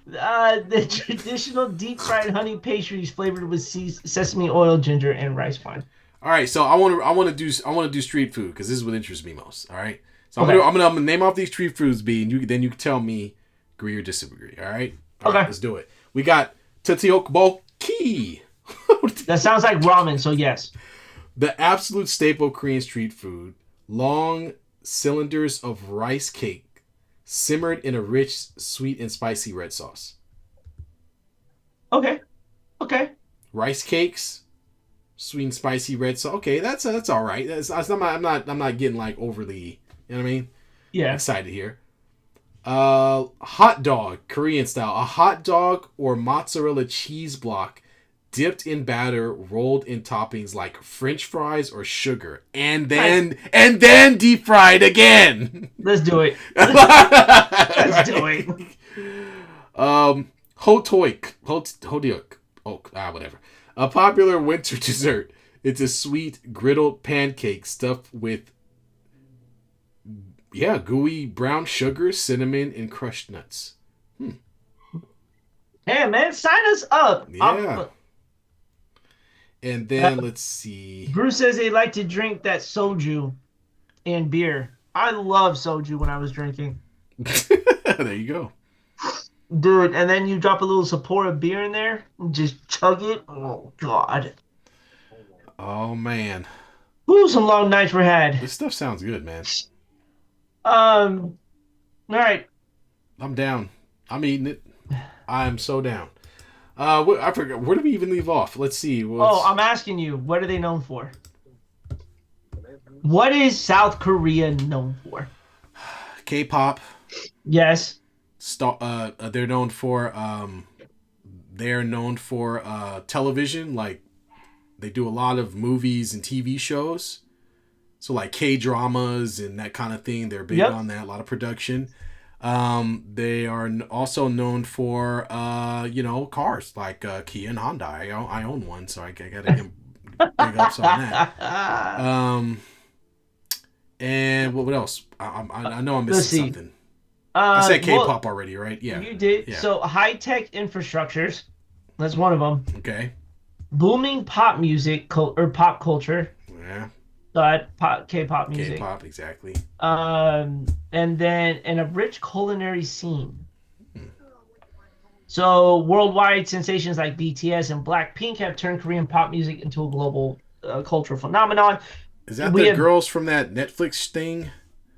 [SPEAKER 2] the traditional deep fried honey pastries flavored with sesame oil, ginger, and rice wine.
[SPEAKER 1] All right, so I want to do street food because this is what interests me most. All right, so I'm gonna name off these street foods, B, and you can tell me agree or disagree. All right,
[SPEAKER 2] okay,
[SPEAKER 1] let's do it. We got tteokbokki.
[SPEAKER 2] That sounds like ramen, so yes.
[SPEAKER 1] The absolute staple Korean street food: long cylinders of rice cake simmered in a rich, sweet, and spicy red sauce.
[SPEAKER 2] Okay.
[SPEAKER 1] Rice cakes, sweet and spicy red sauce. Okay, that's all right. I'm not getting like overly, you know what I mean?
[SPEAKER 2] Yeah.
[SPEAKER 1] Excited here. Hot dog, Korean style. A hot dog or mozzarella cheese block dipped in batter, rolled in toppings like French fries or sugar, and then deep fried again.
[SPEAKER 2] Let's do it. Let's do it.
[SPEAKER 1] Hoteok. Whatever. A popular winter dessert. It's a sweet griddled pancake stuffed with gooey brown sugar, cinnamon, and crushed nuts.
[SPEAKER 2] Hey man, sign us up.
[SPEAKER 1] Yeah. And then let's see.
[SPEAKER 2] Bruce says they like to drink that soju and beer. I love soju when I was drinking.
[SPEAKER 1] There you go.
[SPEAKER 2] Dude, and then you drop a little Sapporo beer in there and just chug it. Oh, God.
[SPEAKER 1] Oh, man.
[SPEAKER 2] Ooh, some long nights were had.
[SPEAKER 1] This stuff sounds good, man.
[SPEAKER 2] All right.
[SPEAKER 1] I'm down. I'm eating it. I'm so down. I forgot. Where did we even leave off? Let's see.
[SPEAKER 2] I'm asking you. What are they known for? What is South Korea known for?
[SPEAKER 1] K-pop.
[SPEAKER 2] Yes.
[SPEAKER 1] They're known for television. Like they do a lot of movies and TV shows. So like K-dramas and that kind of thing. They're big on that. A lot of production. They are also known for cars like Kia and Honda. I own one, so I gotta give big ups on that. And what else? I know I'm missing something. I said K-pop already, right? Yeah,
[SPEAKER 2] you did. Yeah. So high-tech infrastructures. That's one of them.
[SPEAKER 1] Okay.
[SPEAKER 2] Booming pop music or pop culture.
[SPEAKER 1] Yeah.
[SPEAKER 2] K-pop music.
[SPEAKER 1] K-pop, exactly.
[SPEAKER 2] And a rich culinary scene. So worldwide sensations like BTS and Blackpink have turned Korean pop music into a global cultural phenomenon.
[SPEAKER 1] Is that the girls from that Netflix thing?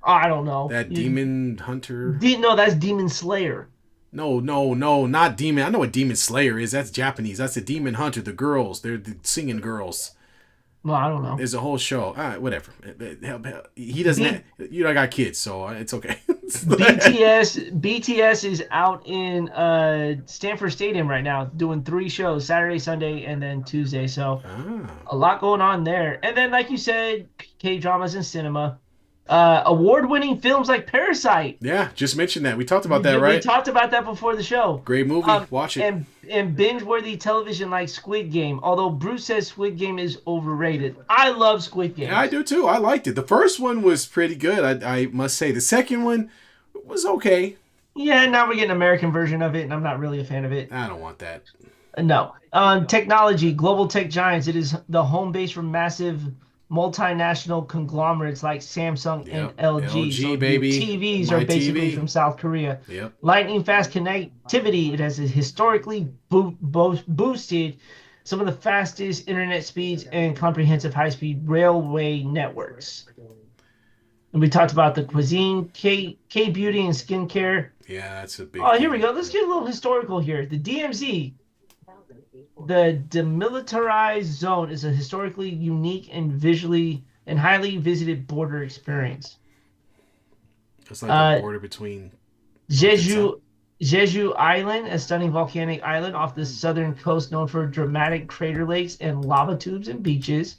[SPEAKER 2] I don't know.
[SPEAKER 1] That Demon Hunter?
[SPEAKER 2] No, that's Demon Slayer.
[SPEAKER 1] No, not Demon. I know what Demon Slayer is. That's Japanese. That's the Demon Hunter. The girls. They're the singing girls.
[SPEAKER 2] Well, I don't know.
[SPEAKER 1] There's a whole show. All right, whatever. He doesn't. I got kids, so it's okay.
[SPEAKER 2] BTS is out in Stanford Stadium right now, doing 3 shows: Saturday, Sunday, and then Tuesday. So a lot going on there. And then, like you said, K-dramas and cinema. Award-winning films like Parasite.
[SPEAKER 1] Yeah, just mentioned that. We talked about that, right?
[SPEAKER 2] We talked about that before the show.
[SPEAKER 1] Great movie. Watch it.
[SPEAKER 2] And binge-worthy television like Squid Game. Although Bruce says Squid Game is overrated. I love Squid Game.
[SPEAKER 1] Yeah, I do too. I liked it. The first one was pretty good, I must say. The second one was okay.
[SPEAKER 2] Yeah, now we're getting an American version of it, and I'm not really a fan of it.
[SPEAKER 1] I don't want that.
[SPEAKER 2] No. Technology, global tech giants. It is the home base for massive multinational conglomerates like Samsung and LG.
[SPEAKER 1] LG,
[SPEAKER 2] so
[SPEAKER 1] baby.
[SPEAKER 2] TVs are basically from South Korea.
[SPEAKER 1] Yep.
[SPEAKER 2] Lightning fast connectivity. It has historically boosted some of the fastest internet speeds and comprehensive high-speed railway networks. And we talked about the cuisine, K-beauty, and skincare.
[SPEAKER 1] Yeah, that's a big.
[SPEAKER 2] Oh, here we go. Let's get a little historical here. The DMZ. The demilitarized zone is a historically unique and visually and highly visited border experience.
[SPEAKER 1] It's like the border between
[SPEAKER 2] Jeju Island, a stunning volcanic island off the southern coast known for dramatic crater lakes and lava tubes and beaches.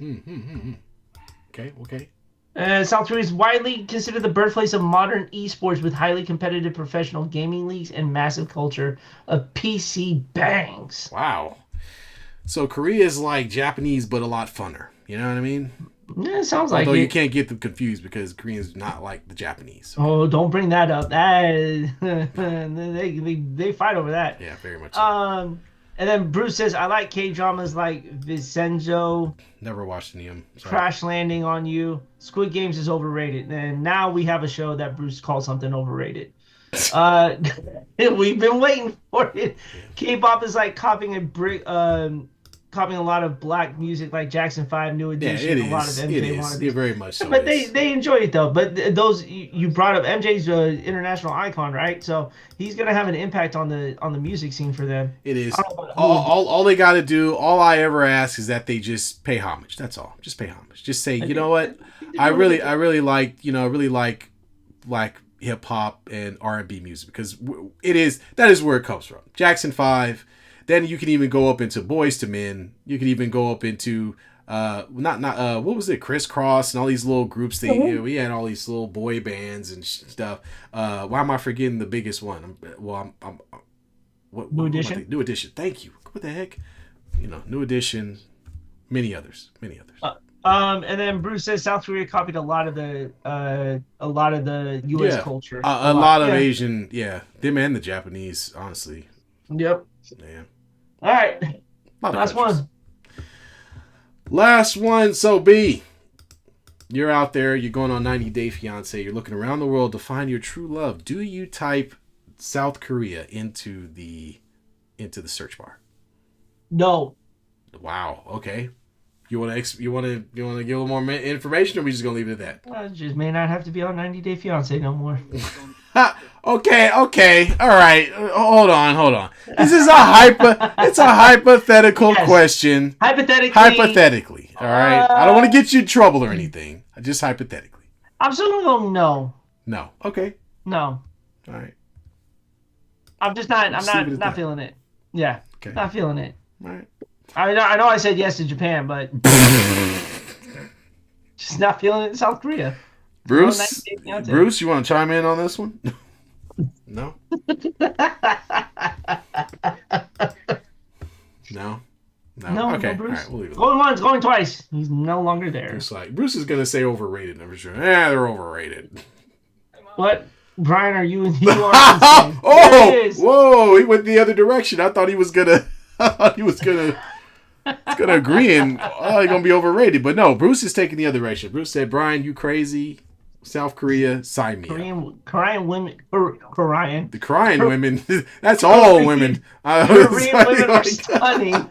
[SPEAKER 1] Okay.
[SPEAKER 2] South Korea is widely considered the birthplace of modern esports with highly competitive professional gaming leagues and massive culture of PC bangs.
[SPEAKER 1] Wow. So Korea is like Japanese, but a lot funner. You know what I mean?
[SPEAKER 2] Yeah, it sounds like it.
[SPEAKER 1] Although you can't get them confused because Koreans are not like the Japanese.
[SPEAKER 2] Oh, don't bring that up. They fight over that.
[SPEAKER 1] Yeah, very much so.
[SPEAKER 2] And then Bruce says, I like K-dramas like Vincenzo.
[SPEAKER 1] Never watched any of them. Sorry.
[SPEAKER 2] Crash Landing on You. Squid Games is overrated. And now we have a show that Bruce calls something overrated. We've been waiting for it. K-pop is like copying a lot of black music like Jackson 5, New Edition,
[SPEAKER 1] a lot of MJ wannabes. Yeah, very much so.
[SPEAKER 2] But they enjoy it though. But those you brought up, MJ's an international icon, right? So he's gonna have an impact on the music scene for them.
[SPEAKER 1] It is. All they got to do. All I ever ask is that they just pay homage. That's all. Just pay homage. Just say, you know what? I really like black hip hop and R&B music because that is where it comes from. Jackson 5. Then you can even go up into Boys to Men. You can even go up into what was it, Crisscross and all these little groups. We had all these little boy bands and stuff. Why am I forgetting the biggest one?
[SPEAKER 2] New Edition.
[SPEAKER 1] New Edition. Thank you. What the heck? New Edition. Many others.
[SPEAKER 2] And then Bruce says South Korea copied a lot of the U.S. culture.
[SPEAKER 1] A lot of Asian. Yeah, them and the Japanese. Honestly.
[SPEAKER 2] Yep.
[SPEAKER 1] Yeah.
[SPEAKER 2] All right.
[SPEAKER 1] Last one. So B, you're out there. You're going on 90 Day Fiance. You're looking around the world to find your true love. Do you type South Korea into the search bar?
[SPEAKER 2] No.
[SPEAKER 1] Wow. Okay. You want to give a little more information, or are we just gonna leave it at that?
[SPEAKER 2] I just may not have to be on 90 Day Fiance no more.
[SPEAKER 1] Okay. All right. Hold on. This is it's a hypothetical question. Hypothetically. All right. I don't want to get you in trouble or anything. Just hypothetically.
[SPEAKER 2] I'm still gonna go no.
[SPEAKER 1] No. Okay.
[SPEAKER 2] No.
[SPEAKER 1] All right.
[SPEAKER 2] I'm just not. I'm not feeling it. Yeah.
[SPEAKER 1] Okay.
[SPEAKER 2] Not feeling it.
[SPEAKER 1] All right.
[SPEAKER 2] I know I said yes to Japan, but Just not feeling it in South Korea.
[SPEAKER 1] Bruce, Bruce, you want to chime in on this one? No. No.
[SPEAKER 2] No.
[SPEAKER 1] Okay.
[SPEAKER 2] No, Bruce.
[SPEAKER 1] All right, we'll leave it.
[SPEAKER 2] Going once, going twice. He's no longer there.
[SPEAKER 1] Bruce is gonna say overrated. I'm sure. They're overrated.
[SPEAKER 2] What? Brian, are you?
[SPEAKER 1] Oh, whoa! He went the other direction. I thought he was gonna. Agree and he's gonna be overrated. But no, Bruce is taking the other direction. Bruce said, "Brian, you crazy? South Korea, sign me up."
[SPEAKER 2] Korean women, Korean.
[SPEAKER 1] The crying women. That's all women.
[SPEAKER 2] Korean women are stunning.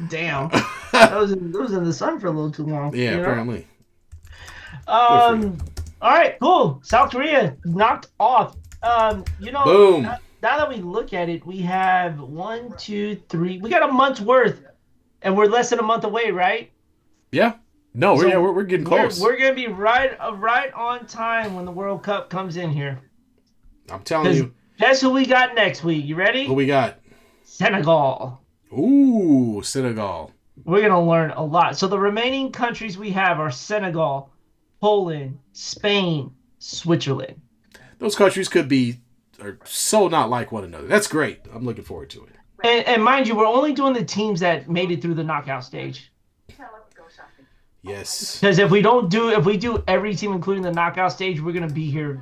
[SPEAKER 2] Damn, that was in the sun for a little too long.
[SPEAKER 1] Yeah, apparently.
[SPEAKER 2] All right, cool. South Korea knocked off.
[SPEAKER 1] Boom.
[SPEAKER 2] Now that we look at it, we have 1, 2, 3. We got a month's worth, and we're less than a month away, right?
[SPEAKER 1] Yeah. No, we're getting close.
[SPEAKER 2] We're gonna be right on time when the World Cup comes in here.
[SPEAKER 1] I'm telling you.
[SPEAKER 2] Guess who we got next week? You ready?
[SPEAKER 1] Who we got?
[SPEAKER 2] Senegal.
[SPEAKER 1] Ooh, Senegal.
[SPEAKER 2] We're gonna learn a lot. So the remaining countries we have are Senegal, Poland, Spain, Switzerland.
[SPEAKER 1] Those countries are so not like one another. That's great. I'm looking forward to
[SPEAKER 2] it. And mind you, we're only doing the teams that made it through the knockout stage.
[SPEAKER 1] Yes.
[SPEAKER 2] Because if we do every team, including the knockout stage, we're gonna be here,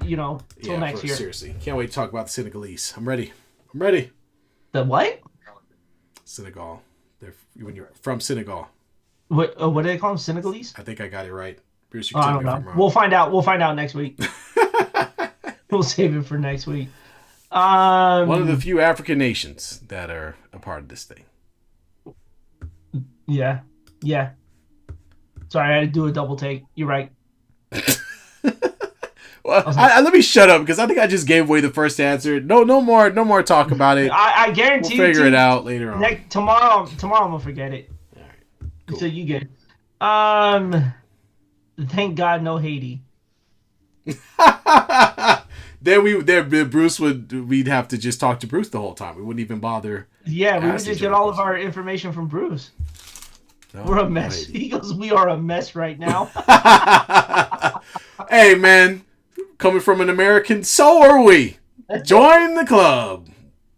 [SPEAKER 2] till next year.
[SPEAKER 1] Seriously, can't wait to talk about the Senegalese. I'm ready.
[SPEAKER 2] The what?
[SPEAKER 1] Senegal. When you're from Senegal.
[SPEAKER 2] What do they call them? Senegalese?
[SPEAKER 1] I think I got it right. Bruce,
[SPEAKER 2] I don't know. We'll find out. We'll find out next week. We'll save it for next week.
[SPEAKER 1] One of the few African nations that are a part of this thing.
[SPEAKER 2] Yeah. Sorry, I had to do a double take. You're right.
[SPEAKER 1] Well, let me shut up because I think I just gave away the first answer. No more talk about it.
[SPEAKER 2] I guarantee
[SPEAKER 1] we'll figure it out later on.
[SPEAKER 2] Tomorrow I'm gonna forget it.
[SPEAKER 1] All right. Cool.
[SPEAKER 2] So you get it. Thank God no Haiti.
[SPEAKER 1] We'd have to just talk to Bruce the whole time. We wouldn't even bother.
[SPEAKER 2] Yeah, we would just get all of our information from Bruce. No, we're a mess. He goes, we are a mess right now.
[SPEAKER 1] Hey, man. Coming from an American, so are we. Join the club.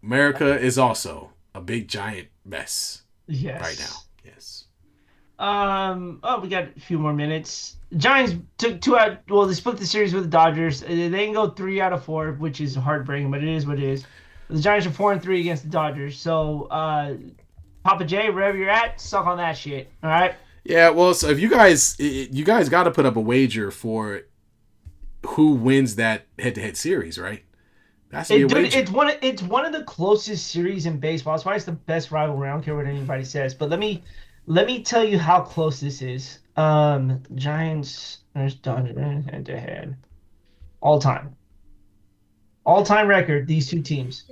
[SPEAKER 1] America is also a big, giant mess.
[SPEAKER 2] Yes.
[SPEAKER 1] Right now. Yes.
[SPEAKER 2] We got a few more minutes. Giants took 2 out. Well, they split the series with the Dodgers. They didn't go 3 out of 4, which is heartbreaking, but it is what it is. The Giants are 4-3 against the Dodgers. So, Papa J, wherever you're at, suck on that shit. All right.
[SPEAKER 1] Yeah. Well, so if you guys got to put up a wager for who wins that head-to-head series, right? That's a wager.
[SPEAKER 2] It's one of the closest series in baseball. That's why it's the best rivalry. I don't care what anybody says. But let me tell you how close this is. Giants are done head-to-head. All-time record, these two teams.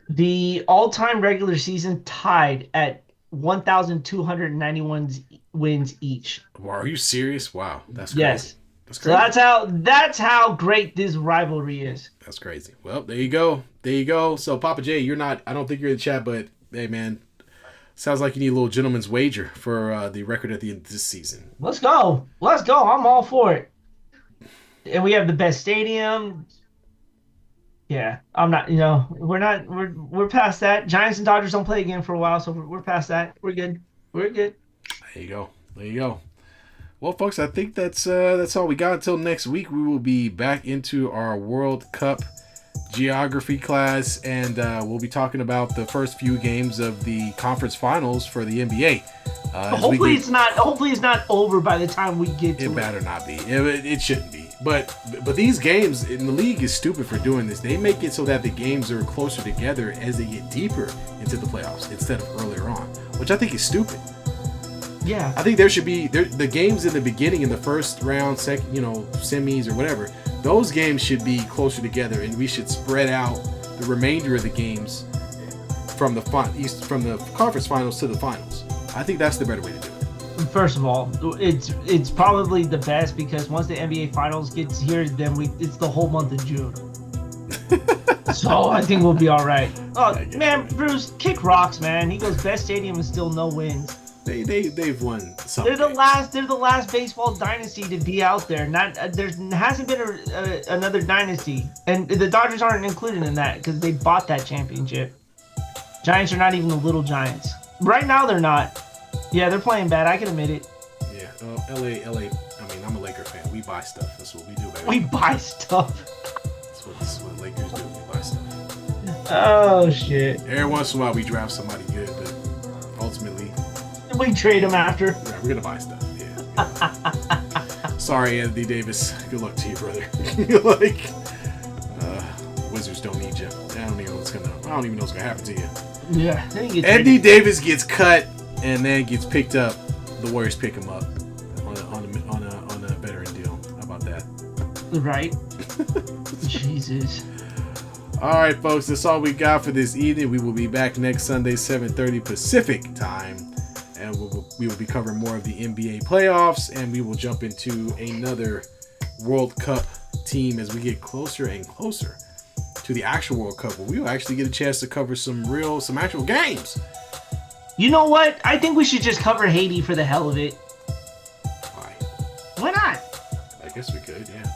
[SPEAKER 2] The all-time regular season tied at 1,291 wins each.
[SPEAKER 1] Wow, are you serious? Wow, that's crazy.
[SPEAKER 2] Yes.
[SPEAKER 1] That's crazy.
[SPEAKER 2] So that's how great this rivalry is.
[SPEAKER 1] That's crazy. Well, there you go. So Papa J, I don't think you're in the chat, but hey, man, sounds like you need a little gentleman's wager for the record at the end of this season.
[SPEAKER 2] Let's go. I'm all for it. And we have the best stadium. Yeah, I'm not. We're past that. Giants and Dodgers don't play again for a while, so we're past that. We're good. There you
[SPEAKER 1] go. Well, folks, I think that's all we got until next week. We will be back into our World Cup geography class, and we'll be talking about the first few games of the conference finals for the NBA.
[SPEAKER 2] Hopefully it's not over by the time we get to it.
[SPEAKER 1] It better not be. It shouldn't be. But these games in the league is stupid for doing this. They make it so that the games are closer together as they get deeper into the playoffs instead of earlier on, which I think is stupid.
[SPEAKER 2] Yeah.
[SPEAKER 1] I think there should be the games in the beginning, in the first round, second, semis or whatever. Those games should be closer together, and we should spread out the remainder of the games from the conference finals to the finals. I think that's the better way to do it.
[SPEAKER 2] First of all, it's probably the best because once the NBA Finals gets here, then it's the whole month of June. So I think we'll be all right. Oh man, Bruce, kick rocks, man. He goes best stadium and still no wins.
[SPEAKER 1] They've won some.
[SPEAKER 2] They're the last baseball dynasty to be out there. Not there hasn't been another dynasty, and the Dodgers aren't included in that because they bought that championship. Giants are not even the little Giants right now. They're not. Yeah, they're playing bad. I can admit it.
[SPEAKER 1] Yeah, LA. I mean, I'm a Laker fan. We buy stuff. That's what we do, baby.
[SPEAKER 2] We buy stuff.
[SPEAKER 1] That's what Lakers do. We buy stuff.
[SPEAKER 2] Oh shit!
[SPEAKER 1] Every once in a while, we draft somebody good, but ultimately.
[SPEAKER 2] We trade them after.
[SPEAKER 1] Yeah, we're gonna buy stuff. Yeah. Sorry, Anthony Davis. Good luck to you, brother. Wizards don't need you. I don't even know what's gonna happen to you.
[SPEAKER 2] Yeah.
[SPEAKER 1] Anthony Davis gets cut and then gets picked up. The Warriors pick him up on a veteran deal. How about that?
[SPEAKER 2] Right. Jesus.
[SPEAKER 1] All right, folks. That's all we got for this evening. We will be back next Sunday, 7:30 Pacific time. And we will be covering more of the NBA playoffs, and we will jump into another World Cup team as we get closer and closer to the actual World Cup, where we will actually get a chance to cover some actual games.
[SPEAKER 2] You know what? I think we should just cover Haiti for the hell of it.
[SPEAKER 1] Why?
[SPEAKER 2] Why not?
[SPEAKER 1] I guess we could, yeah.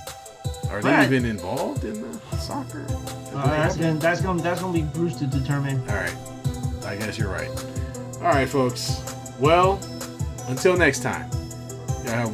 [SPEAKER 1] Are they even involved in the soccer?
[SPEAKER 2] That's gonna be Bruce to determine.
[SPEAKER 1] All right, I guess you're right. All right, folks. Well, until next time, y'all have